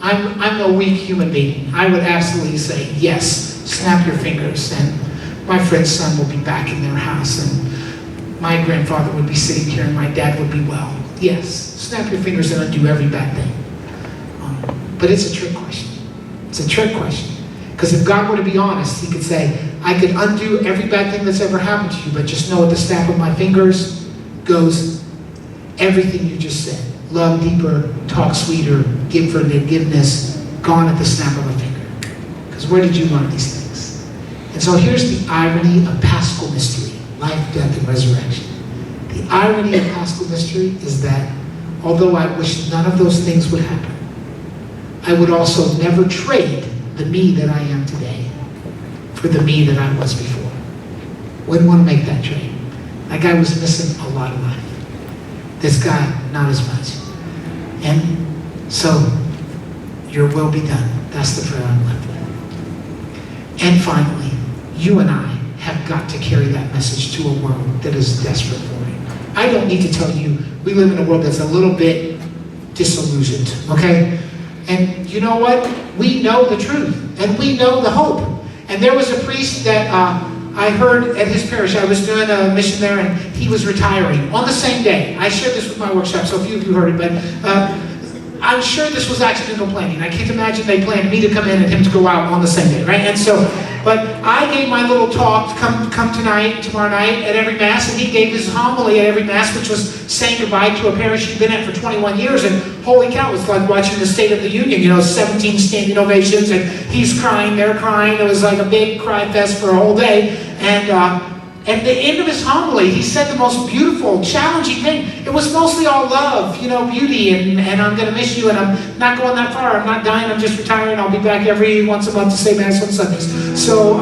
I'm a weak human being. I would absolutely say, yes, snap your fingers, and my friend's son will be back in their house, and my grandfather would be sitting here, and my dad would be well. Yes, snap your fingers and undo every bad thing. But it's a trick question. It's a trick question. Because if God were to be honest, he could say, I could undo every bad thing that's ever happened to you, but just know at the snap of my fingers goes everything you just said. Love deeper, talk sweeter, give forgiveness, gone at the snap of a finger. Because where did you learn these things? And so here's the irony of Paschal mystery, life, death, and resurrection. The irony of Paschal mystery is that although I wish none of those things would happen, I would also never trade the me that I am today for the me that I was before. Wouldn't want to make that trade. That guy was missing a lot of life. This guy, not as much. And so, your will be done. That's the prayer I'm left with. And finally, you and I have got to carry that message to a world that is desperate for it. I don't need to tell you, we live in a world that's a little bit disillusioned, okay? And you know what? We know the truth, and we know the hope. And there was a priest that I heard at his parish. I was doing a mission there, and he was retiring on the same day. I shared this with my workshop, so a few of you heard it, but I'm sure this was accidental planning. I can't imagine they planned me to come in and him to go out on the same day, right? And so, but I gave my little talk, come tonight, tomorrow night at every Mass, and he gave his homily at every Mass, which was saying goodbye to a parish he'd been at for 21 years, and holy cow, it was like watching the State of the Union, 17 standing ovations, and he's crying, they're crying. It was like a big cry fest for a whole day. And at the end of his homily, he said the most beautiful, challenging thing. It was mostly all love, beauty, and I'm going to miss you, and I'm not going that far. I'm not dying, I'm just retiring. I'll be back every once a month to say Mass on Sundays. So,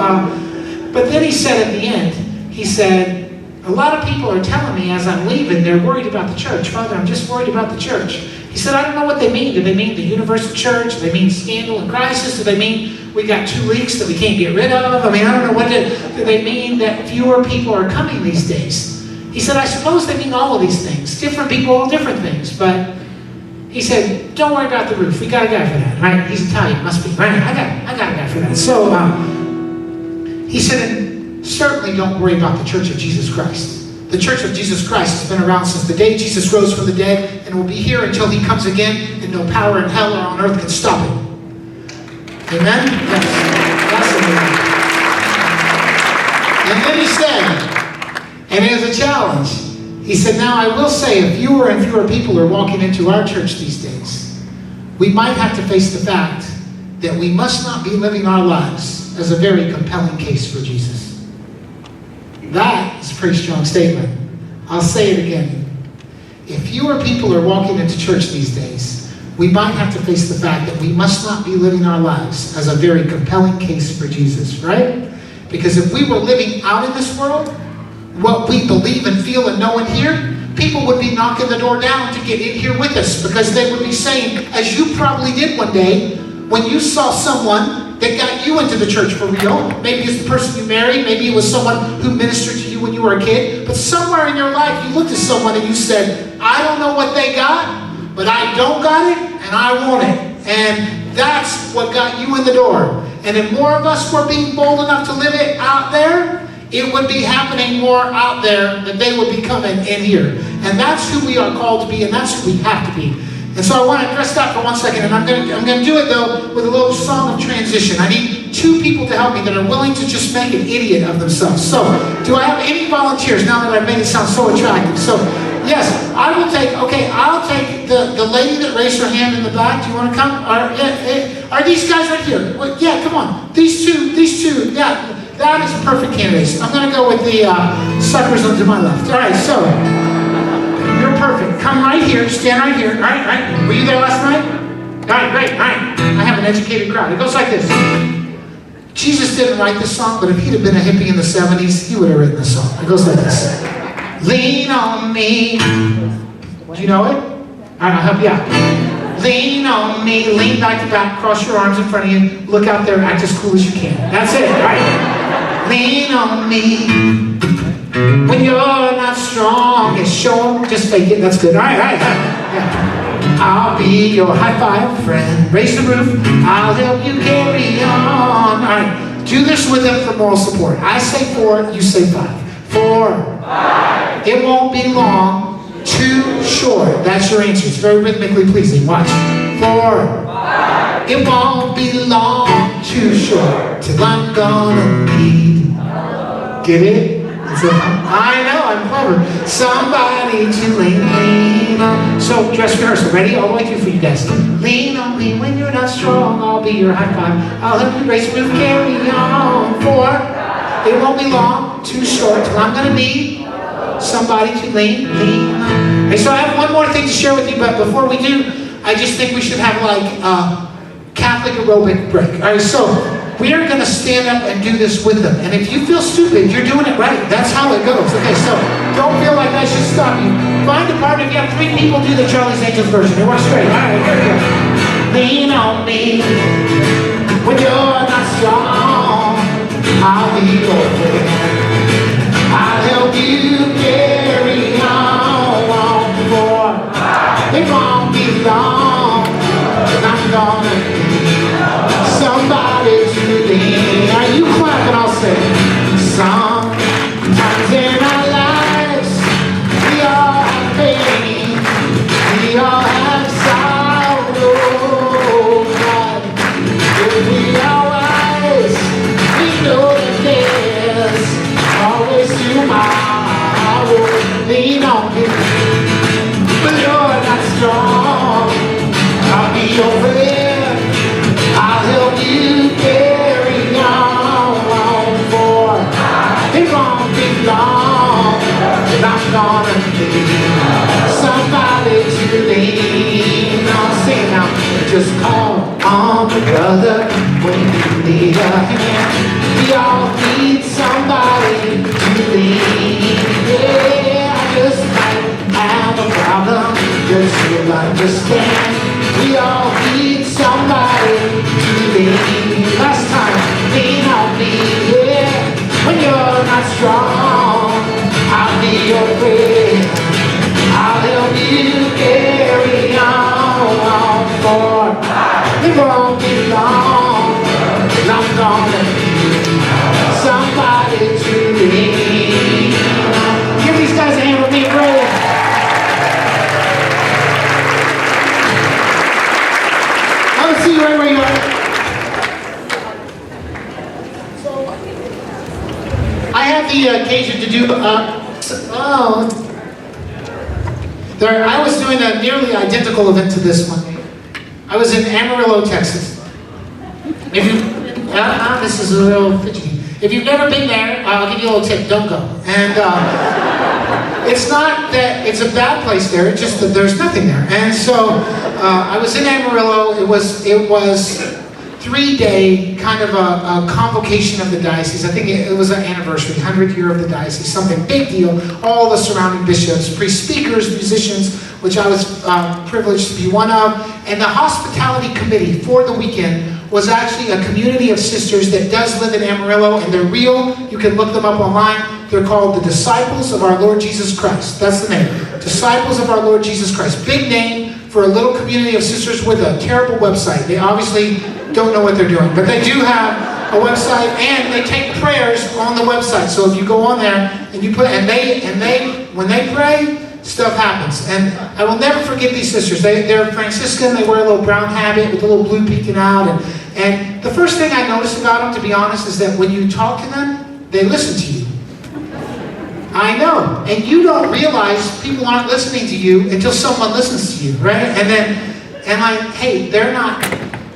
but then he said at the end, he said, a lot of people are telling me as I'm leaving, they're worried about the church. Father, I'm just worried about the church. He said, I don't know what they mean. Do they mean the universal church? Do they mean scandal and crisis? Do they mean we got 2 leaks that we can't get rid of? I don't know. What do they mean that fewer people are coming these days? He said, I suppose they mean all of these things. Different people, different things. But he said, don't worry about the roof. We got a guy for that, right? He's Italian, must be. Right? I got a guy for that. So he said, and certainly don't worry about the Church of Jesus Christ. The Church of Jesus Christ has been around since the day Jesus rose from the dead and will be here until he comes again, and no power in hell or on earth can stop it. Amen? Yes. That's amazing. And then he said, and as a challenge, he said, now I will say if fewer and fewer people are walking into our church these days, we might have to face the fact that we must not be living our lives as a very compelling case for Jesus. That is a pretty strong statement. I'll say it again. If fewer people are walking into church these days, we might have to face the fact that we must not be living our lives as a very compelling case for Jesus, right? Because if we were living out in this world, what we believe and feel and know and hear, people would be knocking the door down to get in here with us, because they would be saying, as you probably did one day, when you saw someone that got you into the church for real, maybe it's the person you married, maybe it was someone who ministered to you when you were a kid, but somewhere in your life you looked at someone and you said, I don't know what they got, but I don't got it, and I want it. And that's what got you in the door. And if more of us were being bold enough to live it out there, it would be happening more out there, that they would be coming in here. And that's who we are called to be, and that's who we have to be. And so I want to address that for 1 second, and I'm going to do it, though, with a little song of transition. I need 2 people to help me that are willing to just make an idiot of themselves. So, do I have any volunteers now that I've made it sound so attractive? So, yes, I will take, okay, I'll take the lady that raised her hand in the back. Do you want to come? Are these guys right here? Well, yeah, come on. These two, yeah. That is a perfect candidate. I'm going to go with the suckers to my left. All right, so you're perfect. Come right here. Stand right here. All right. Were you there last night? All right, great. All right. I have an educated crowd. It goes like this. Jesus didn't write this song, but if he'd have been a hippie in the 70s, he would have written this song. It goes like this. Lean on me. Do you know it? All right, I'll help you out. Lean on me. Lean back to back. Cross your arms in front of you. Look out there. Act as cool as you can. That's it. All right. Lean on me when you're not strong. And show them. Just fake it. That's good. All right. Yeah. I'll be your high five friend. Raise the roof. I'll help you carry on. All right. Do this with them for moral support. I say 4. You say 5. 4. 5. It won't be long. Too short. That's your answer. It's very rhythmically pleasing. Watch. 4. 5. It won't be long. Too short. Till I'm gonna need. Get it? I know, I'm clever. Somebody to lean on. So, dress rehearsal. Ready? All the way through for you guys. Lean on me when you're not strong. I'll be your high five. I'll help you raise the roof. Carry on. 4. It won't be long. Too short. Till I'm gonna need. Somebody to lean on. Okay, so I have one more thing to share with you, but before we do, I just think we should have like a Catholic aerobic break. All right, so we are going to stand up and do this with them. And if you feel stupid, you're doing it right. That's how it goes. Okay, so don't feel like I should stop you. Find a partner. If you have 3 people, do the Charlie's Angels version. It works great. All right, here we go. Lean on me when you're not strong. I'll be your friend. I'll help you carry on. 4. It won't be long. I'm gonna need somebody to lean. Are you clapping? I'll say. Sometimes in our lives, we all have pain. We all have sorrow. But if we are wise, we know that there's always tomorrow. Lean on me, but you're not strong. I'll be your friend. I'll help you carry on. 4. It won't be long. I'm gonna need somebody to lean on. Sing it now. Just call on the brother when you need a hand. We all need somebody to lean. Yeah, I just might have a problem. Just you'll understand. We all need somebody to lean. Last time, lean on me. Yeah, when you're not strong, I'll be your friend. I'll help you carry on. 4. It won't be long. I'm gonna need somebody to lean. Give these guys a hand with me, bro. I'll see you right where you are. I have the occasion to do, I was doing a nearly identical event to this one. I was in Amarillo, Texas. If you, this is a little fidgety. If you've never been there, I'll give you a little tip, don't go. And it's not that it's a bad place there, it's just that there's nothing there. And so I was in Amarillo. It was 3-day kind of a convocation of the diocese. I think it was an anniversary, 100th year of the diocese, something big deal. All the surrounding bishops, priest speakers, musicians, which I was privileged to be one of. And the hospitality committee for the weekend was actually a community of sisters that does live in Amarillo, and they're real. You can look them up online. They're called the Disciples of Our Lord Jesus Christ. That's the name. Disciples of Our Lord Jesus Christ. Big name for a little community of sisters with a terrible website. They obviously don't know what they're doing, but they do have a website, and they take prayers on the website. So if you go on there and you put, and they when they pray, stuff happens. And I will never forget these sisters. They're Franciscan. They wear a little brown habit with a little blue peeking out. And the first thing I noticed about them, to be honest, is that when you talk to them, they listen to you. I know. And you don't realize people aren't listening to you until someone listens to you, right? And like, hey, they're not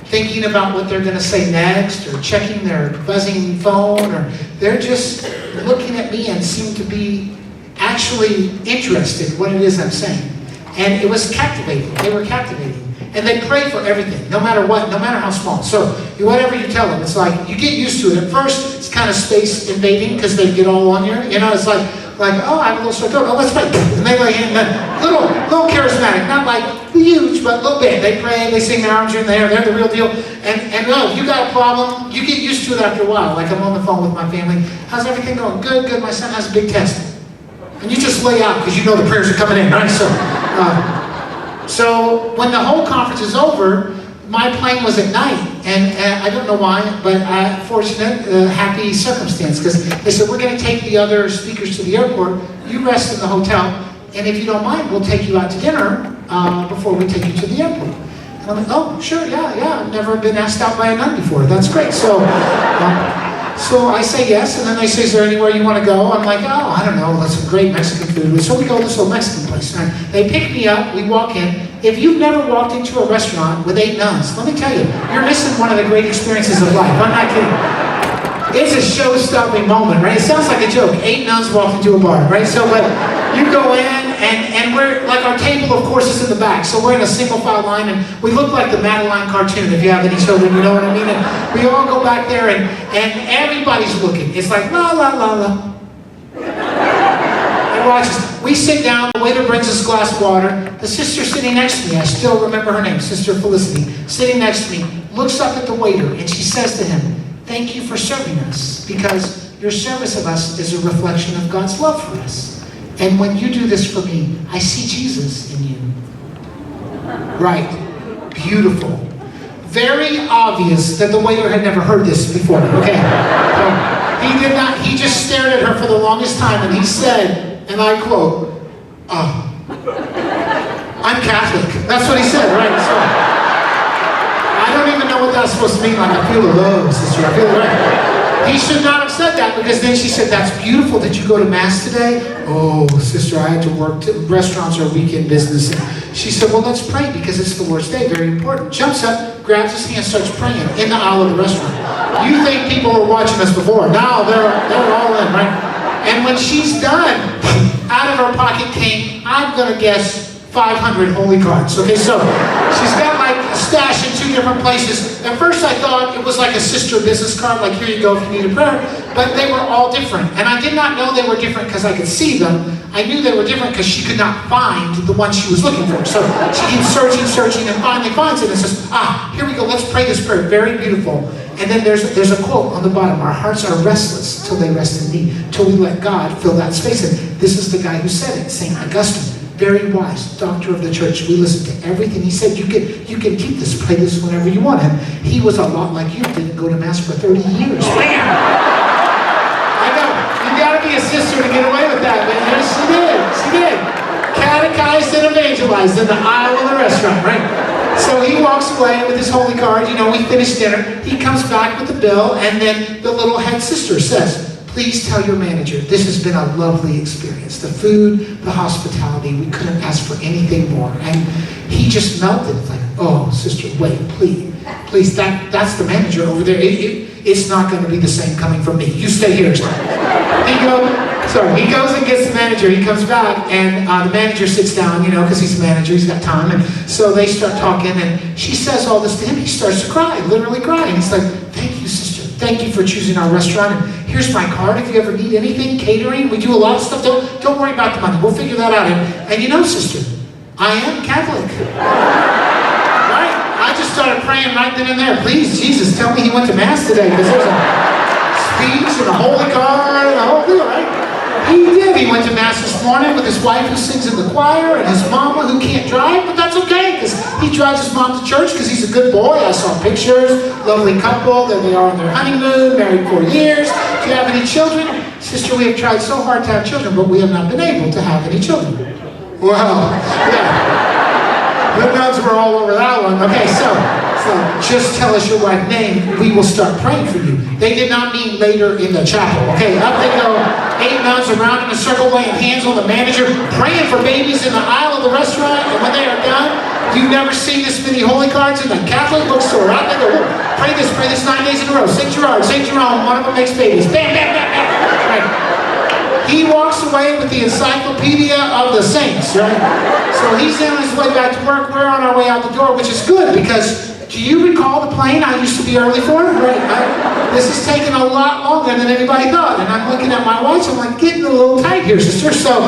thinking about what they're going to say next, or checking their buzzing phone, or they're just looking at me and seem to be actually interested in what it is I'm saying. And it was captivating. They were captivating. And they pray for everything, no matter what, no matter how small. So whatever you tell them, it's like, you get used to it. At first, it's kind of space invading because they get all on you. You know, it's like, oh, I have a little sore throat. Oh, let's pray. And they like, little charismatic, not like huge, but a little bit. They pray, they sing, their arms are in the air, they're the real deal. And no, if you got a problem, you get used to it after a while. Like, I'm on the phone with my family. How's everything going? Good, good. My son has a big test. And you just lay out because you know the prayers are coming in, right? So when the whole conference is over, my plane was at night, and I don't know why, but fortunate, happy circumstance, because they said, we're going to take the other speakers to the airport, you rest in the hotel, and if you don't mind, we'll take you out to dinner before we take you to the airport. And I'm like, oh, sure, yeah, I've never been asked out by a nun before, that's great. So I say yes, and then they say, is there anywhere you want to go? I'm like, oh, I don't know, that's some great Mexican food. So we go to this little Mexican place. And they pick me up, we walk in. If you've never walked into a restaurant with 8 nuns, let me tell you, you're missing one of the great experiences of life. I'm not kidding. It's a show-stopping moment, right? It sounds like a joke. 8 nuns walk into a bar, right? So, but you go in, and we're, like, our table, of course, is in the back. So we're in a single file line, and we look like the Madeline cartoon, if you have any children, you know what I mean? And we all go back there, and everybody's looking. It's like, la, la, la, la. And watch us. We sit down, the waiter brings us a glass of water. The sister sitting next to me, I still remember her name, Sister Felicity, sitting next to me, looks up at the waiter, and she says to him, thank you for serving us, because your service of us is a reflection of God's love for us. And when you do this for me, I see Jesus in you. Right. Beautiful. Very obvious that the waiter had never heard this before, okay? He did not, he just stared at her for the longest time, and he said, and I quote, I'm Catholic. That's what he said, right? So, I don't even know what that's supposed to mean. Like, I feel the love, sister. I feel the right. He should not have said that, because then she said, that's beautiful. Did you go to Mass today? Oh, sister, I had to work. Restaurants are weekend business. And she said, well, let's pray, because it's the Lord's Day. Very important. Jumps up, grabs his hand, starts praying in the aisle of the restaurant. You think people were watching us before. No, they're all in, right? And when she's done, out of her pocket came, I'm going to guess, 500 holy cards. Okay, so she's got like a stash in 2 different places. At first I thought it was like a sister business card, like here you go if you need a prayer, but they were all different. And I did not know they were different because I could see them. I knew they were different because she could not find the one she was looking for. So she keeps searching, and finally finds it and says, here we go, let's pray this prayer. Very beautiful. And then there's a quote on the bottom, our hearts are restless till they rest in thee, till we let God fill that space. And this is the guy who said it, St. Augustine. Very wise, doctor of the church. We listen to everything he said. You can keep this, pray this whenever you want. And he was a lot like you, didn't go to Mass for 30 years. Bam! I know, you gotta be a sister to get away with that, but yes, she did. Catechized and evangelized in the aisle of the restaurant, right? So he walks away with his holy card. You know, we finish dinner. He comes back with the bill, and then the little head sister says, please tell your manager, this has been a lovely experience. The food, the hospitality, we couldn't ask for anything more. And he just melted, like, oh, sister, wait, please. Please, that's the manager over there. It's not going to be the same coming from me. You stay here. He goes and gets the manager. He comes back, and the manager sits down, because he's a manager, he's got time. And so they start talking, and she says all this to him. He starts to cry, literally crying. He's like, thank you, sister. Thank you for choosing our restaurant. And here's my card if you ever need anything, catering. We do a lot of stuff. Don't worry about the money. We'll figure that out. And sister, I am Catholic. Right? I just started praying right then and there. Please, Jesus, tell me he went to Mass today, because there's a speech and a holy card and a whole deal, right? He did. He went to Mass this morning with his wife who sings in the choir and his mama who can't drive, but that's okay, because he drives his mom to church because he's a good boy. I saw pictures, lovely couple, there they are on their honeymoon, married 4 years. Do you have any children? Sister, we have tried so hard to have children, but we have not been able to have any children. Well, yeah. The nuns were all over that one. Okay, so just tell us your wife's name. We will start praying for you. They did not mean later in the chapel. Okay, up they go. 8 nuns around in a circle laying hands on the manager, praying for babies in the aisle of the restaurant. And when they are done, you've never seen this many holy cards in a Catholic bookstore. Out they go. Pray this 9 days in a row. St. Gerard, St. Jerome, one of them makes babies. Bam, bam, bam, bam. Right. He walks away with the encyclopedia of the saints, right? So he's on his way back to work. We're on our way out the door, which is good, because do you recall the plane I used to be early for? Right? This is taking a lot longer than anybody thought. And I'm looking at my watch, I'm like, getting a little tight here, sister. So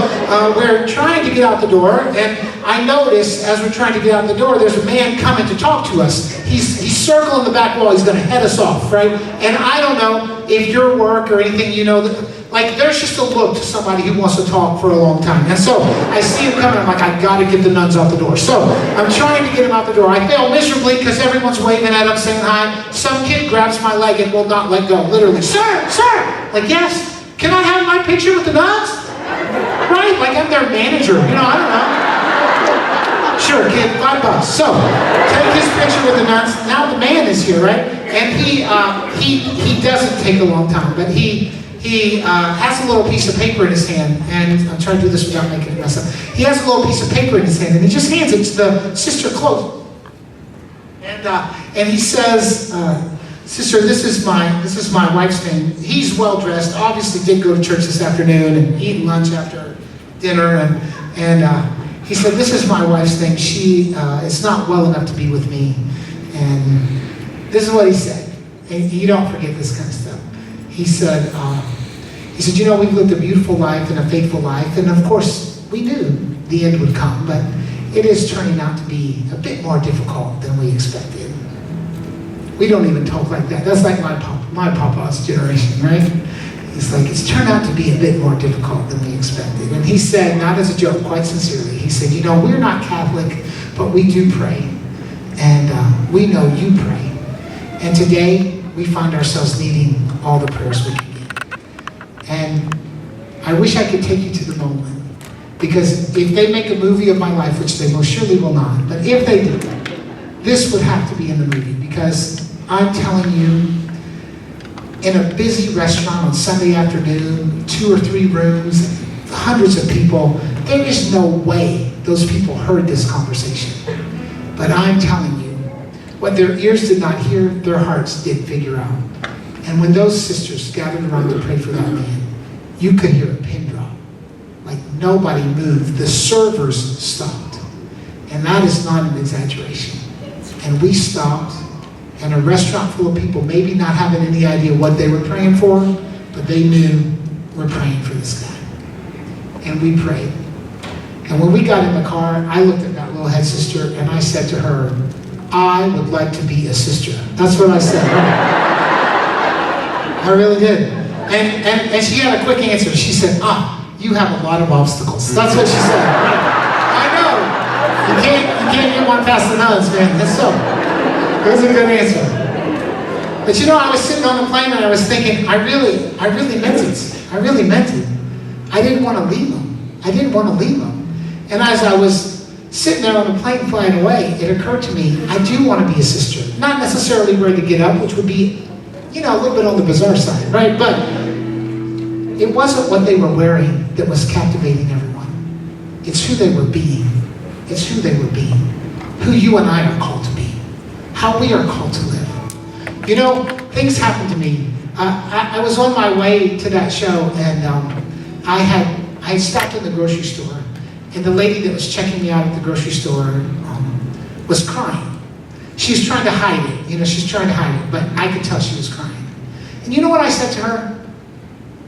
we're trying to get out the door, and I notice as we're trying to get out the door, there's a man coming to talk to us. He's circling the back wall. He's going to head us off, right? And I don't know if your work or anything, there's just a look to somebody who wants to talk for a long time. And so I see him coming. I'm like, I got to get the nuns out the door. So I'm trying to get him out the door. I fail miserably because everyone's waving at him, saying hi. Some kid grabs my leg and will not let go. Literally, sir. Like, yes. Can I have my picture with the nuns? Right? Like I'm their manager. I don't know. Sure, kid, $5. So take his picture with the nuns. Now the man is here, right? And he doesn't take a long time, but he has a little piece of paper in his hand, and I'm trying to do this without making it mess up. He has a little piece of paper in his hand, and he just hands it to the sister close. And he says, sister, this is my wife's name. He's well dressed. Obviously, did go to church this afternoon and eat lunch after dinner, and he said, this is my wife's name. She is not well enough to be with me, and this is what he said. And you don't forget this kind of stuff. He said, we've lived a beautiful life and a faithful life, and of course, we knew the end would come, but it is turning out to be a bit more difficult than we expected. We don't even talk like that. That's like my papa's generation, right? He's like, it's turned out to be a bit more difficult than we expected. And he said, not as a joke, quite sincerely, he said, we're not Catholic, but we do pray, and we know you pray. And today, we find ourselves needing all the prayers we can get. And I wish I could take you to the moment, because if they make a movie of my life, which they most surely will not, but if they do, this would have to be in the movie, because I'm telling you, in a busy restaurant on Sunday afternoon, 2 or 3 rooms, hundreds of people, there is no way those people heard this conversation. But I'm telling you, what their ears did not hear, their hearts did figure out. And when those sisters gathered around to pray for that man, you could hear a pin drop. Like nobody moved. The servers stopped. And that is not an exaggeration. And we stopped, and a restaurant full of people, maybe not having any idea what they were praying for, but they knew we're praying for this guy. And we prayed. And when we got in the car, I looked at that little head sister and I said to her, I would like to be a sister. That's what I said. I really did. And she had a quick answer. She said, you have a lot of obstacles. That's what she said. I know. You can't get one past the nuns, man. That's so. It was a good answer. But I was sitting on the plane and I was thinking, I really meant it. I really meant it. I didn't want to leave them. And as I was sitting there on the plane flying away, it occurred to me, I do want to be a sister. Not necessarily ready to get up, which would be, a little bit on the bizarre side, right? But it wasn't what they were wearing that was captivating everyone. It's who they were being. Who you and I are called to be. How how we are called to live. You know, things happened to me. I was on my way to that show, and I had stopped in the grocery store, and the lady that was checking me out at the grocery store was crying. She's trying to hide it. You know, she's trying to hide it, but I could tell she was crying. And you know what I said to her?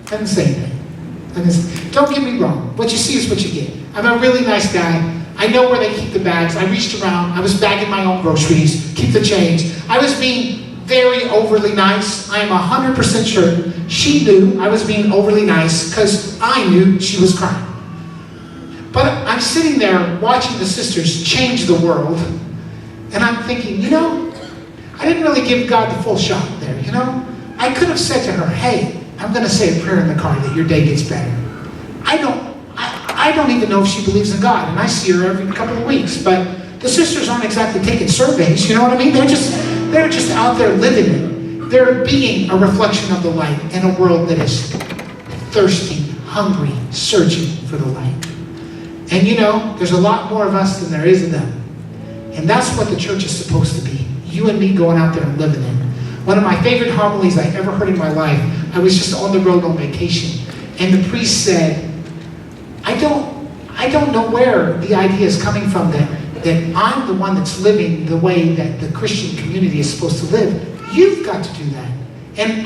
I didn't say anything. Don't get me wrong. What you see is what you get. I'm a really nice guy. I know where they keep the bags. I reached around. I was bagging my own groceries. Keep the change. I was being very overly nice. I am 100% sure she knew I was being overly nice because I knew she was crying. But I'm sitting there watching the sisters change the world, and I'm thinking, you know, I didn't really give God the full shot there, you know? I could have said to her, hey, I'm going to say a prayer in the car that your day gets better. I don't even know if she believes in God, and I see her every couple of weeks, but the sisters aren't exactly taking surveys, you know what I mean? They're just out there living it. They're being a reflection of the light in a world that is thirsty, hungry, searching for the light. And you know, there's a lot more of us than there is of them. And that's what the church is supposed to be. You and me going out there and living it. One of my favorite homilies I ever heard in my life, I was just on the road on vacation, and the priest said, I don't know where the idea is coming from that I'm the one that's living the way that the Christian community is supposed to live. You've got to do that. And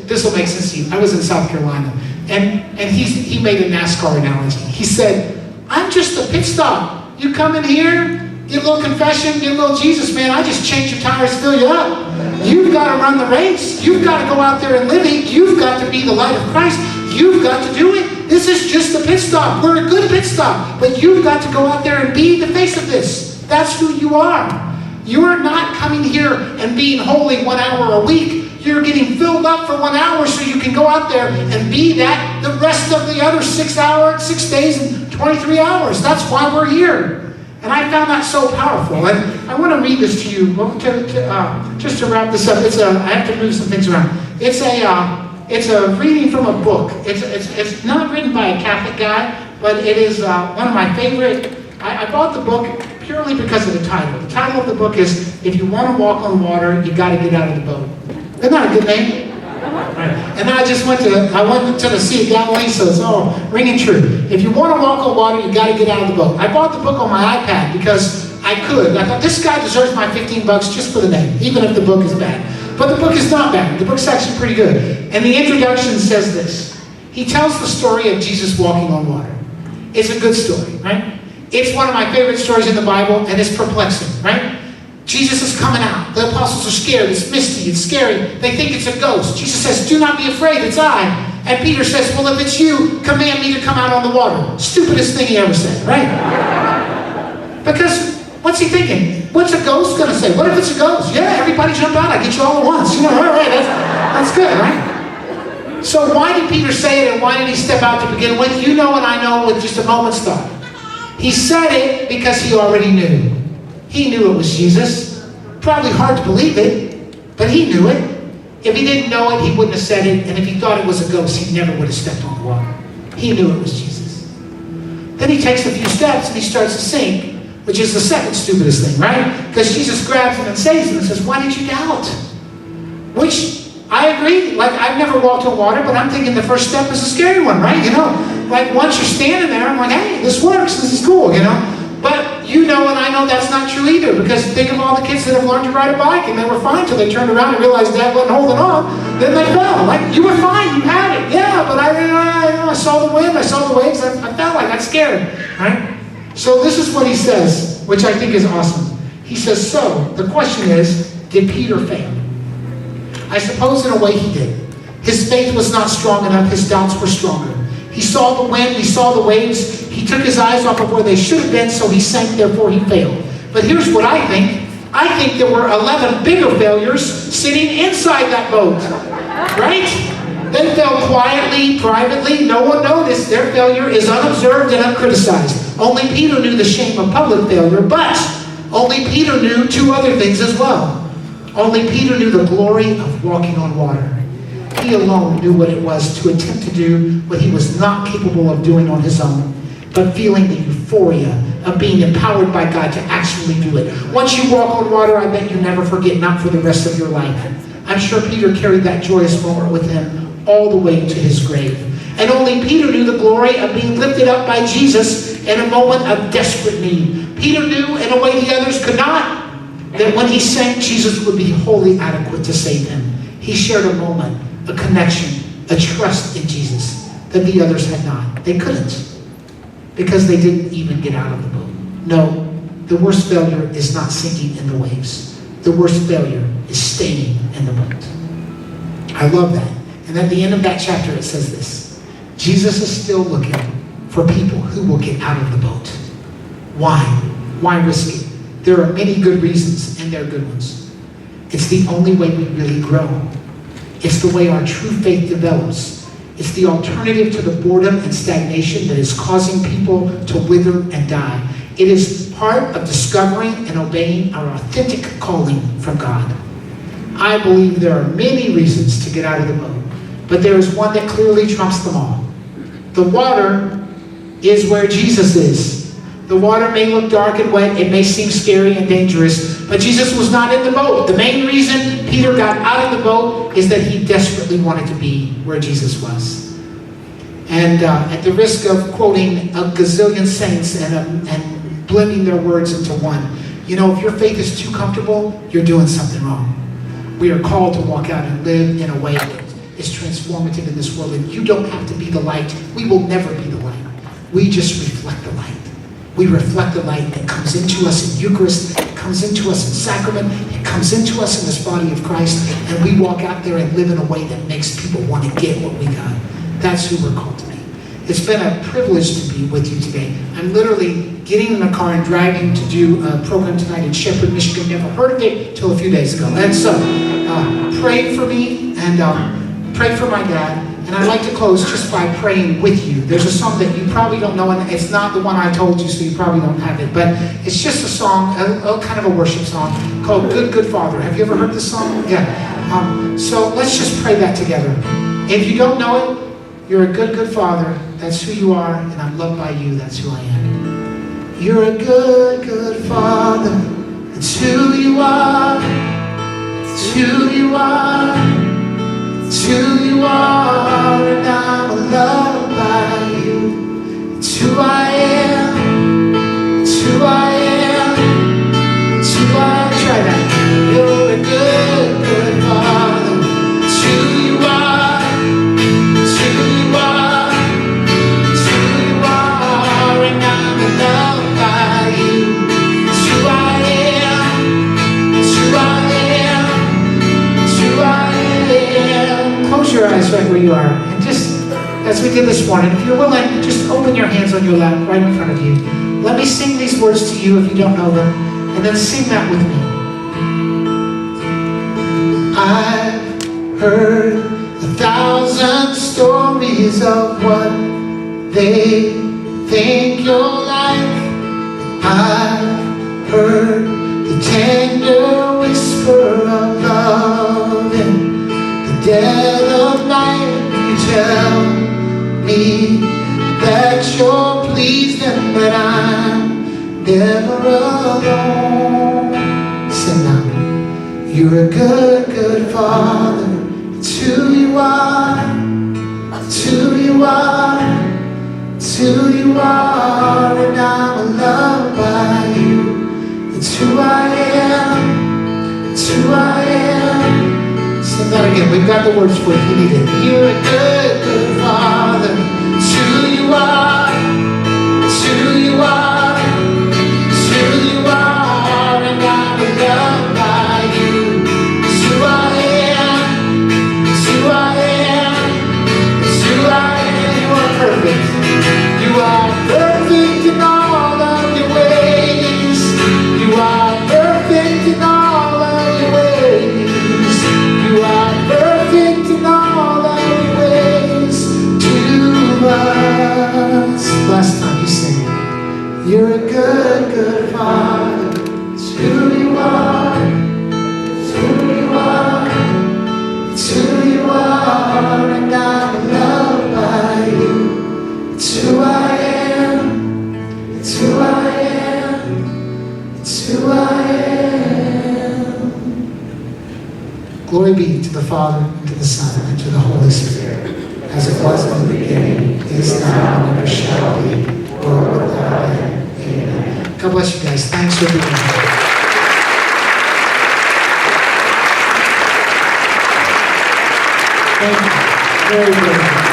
this will make sense to you, I was in South Carolina, and he made a NASCAR analogy. He said, I'm just a pit stop. You come in here, get a little confession, get a little Jesus, man, I just change your tires, fill you up. You've got to run the race. You've got to go out there and live it. You've got to be the light of Christ. You've got to do it. This is just a pit stop. We're a good pit stop. But you've got to go out there and be the face of this. That's who you are. You're not coming here and being holy 1 hour a week. You're getting filled up for 1 hour so you can go out there and be that the rest of the other 6 days and 23 hours. That's why we're here. And I found that so powerful. And I want to read this to you, just to wrap this up. I have to move some things around. It's a reading from a book. It's not written by a Catholic guy, but it is one of my favorite. I bought the book purely because of the title. The title of the book is, If You Want to Walk on Water, You Got to Get Out of the Boat. Isn't that a good name? Right. And then I went to the Sea of Galilee, so it's all ringing true. If you want to walk on water, you got to get out of the boat. I bought the book on my iPad because I could. I thought, this guy deserves my $15 just for the name, even if the book is bad. But the book is not bad. The book's actually pretty good. And the introduction says this. He tells the story of Jesus walking on water. It's a good story, right? It's one of my favorite stories in the Bible, and it's perplexing, right? Jesus is coming out. The apostles are scared. It's misty. It's scary. They think it's a ghost. Jesus says, do not be afraid. It's I. And Peter says, well, if it's you, command me to come out on the water. Stupidest thing he ever said, right? Because what's he thinking? What's a ghost going to say? What if it's a ghost? Yeah, everybody jump out. I get you all at once. You know, all right, that's good, right? So why did Peter say it, and why did he step out to begin with? You know and I know with just a moment's thought. He said it because he already knew. He knew it was Jesus. Probably hard to believe it, but he knew it. If he didn't know it, he wouldn't have said it, and if he thought it was a ghost, he never would have stepped on the water. He knew it was Jesus. Then he takes a few steps and he starts to sink, which is the second stupidest thing, right? Because Jesus grabs him and saves him and says, why did you doubt? Which, I agree, like I've never walked on water, but I'm thinking the first step is a scary one, right? You know, like once you're standing there, I'm like, hey, this works, this is cool, you know? But you know and I know that's not true either, because think of all the kids that have learned to ride a bike and they were fine until they turned around and realized Dad wasn't holding on, then they fell. Like, you were fine, you had it, yeah, but I saw the wind, I saw the waves, I felt like I got scared, right? So this is what he says, which I think is awesome. He says, so, the question is, did Peter fail? I suppose in a way he did. His faith was not strong enough, his doubts were stronger. He saw the wind, he saw the waves, he took his eyes off of where they should have been, so he sank, therefore he failed. But here's what I think. I think there were 11 bigger failures sitting inside that boat, right? They fell quietly, privately, no one noticed. Their failure is unobserved and uncriticized. Only Peter knew the shame of public failure, but only Peter knew two other things as well. Only Peter knew the glory of walking on water. He alone knew what it was to attempt to do what he was not capable of doing on his own, but feeling the euphoria of being empowered by God to actually do it. Once you walk on water, I bet you never forget, not for the rest of your life. I'm sure Peter carried that joyous moment with him all the way to his grave. And only Peter knew the glory of being lifted up by Jesus in a moment of desperate need. Peter knew in a way the others could not, that when he sank, Jesus would be wholly adequate to save him. He shared a moment, a connection, a trust in Jesus that the others had not. They couldn't, because they didn't even get out of the boat. No, the worst failure is not sinking in the waves. The worst failure is staying in the boat. I love that. And at the end of that chapter, it says this: Jesus is still looking for people who will get out of the boat. Why? Why risk it? There are many good reasons, and they're good ones. It's the only way we really grow. It's the way our true faith develops. It's the alternative to the boredom and stagnation that is causing people to wither and die. It is part of discovering and obeying our authentic calling from God. I believe there are many reasons to get out of the boat, but there is one that clearly trumps them all. The water is where Jesus is. The water may look dark and wet, it may seem scary and dangerous, but Jesus was not in the boat. The main reason Peter got out of the boat is that he desperately wanted to be where Jesus was. And at the risk of quoting a gazillion saints and blending their words into one, you know, if your faith is too comfortable, you're doing something wrong. We are called to walk out and live in a way that is transformative in this world, and you don't have to be the light. We will never be the light. We just reflect the light. We reflect the light that comes into us in Eucharist, it comes into us in sacrament, it comes into us in this body of Christ, and we walk out there and live in a way that makes people want to get what we got. That's who we're called to be. It's been a privilege to be with you today. I'm literally getting in a car and driving to do a program tonight in Shepherd, Michigan. Never heard of it till a few days ago. And so, pray for me and pray for my dad. And I'd like to close just by praying with you. There's a song that you probably don't know, and it's not the one I told you, so you probably don't have it. But it's just a song, kind of a worship song, called Good, Good Father. Have you ever heard this song? Yeah. So let's just pray that together. If you don't know it, you're a good, good father. That's who you are, and I'm loved by you. That's who I am. You're a good, good father. That's who you are. It's who you are. It's who you are, and I'm loved by you. It's who I am. It's who I am. It's who I am. Try that. You're a good, good father. It's who you are. It's who you are. It's who you are, and I'm loved by you. It's who I am. It's who I am. It's who I am. Close your eyes right where you are, and just as we did this morning, if you're willing, just open your hands on your lap right in front of you. Let me sing these words to you if you don't know them, and then sing that with me. I've heard 1,000 stories of what they think you're like. I've heard the tender whisper of love in dead of night. You tell me that you're pleased and that I'm never alone. Sing now. You're a good, good father. It's who you are. It's who you are. It's who you are, and I'm loved by you. It's who I am. It's who I am. Sing that again. We've got the words for it if you need it. You're a good, good father. It's who you are. It's who you are. It's who you are, and I'm loved by you. It's who I am. It's who I am. It's who I am. You are perfect. You are perfect in all of your ways. You are perfect in all of your ways. You are perfect in all of your ways. Father, and to the Son, and to the Holy Spirit, as it was in the beginning, is now, and ever shall be, world without end. Amen. God bless you guys. Thanks for being here. Thank you. Very good.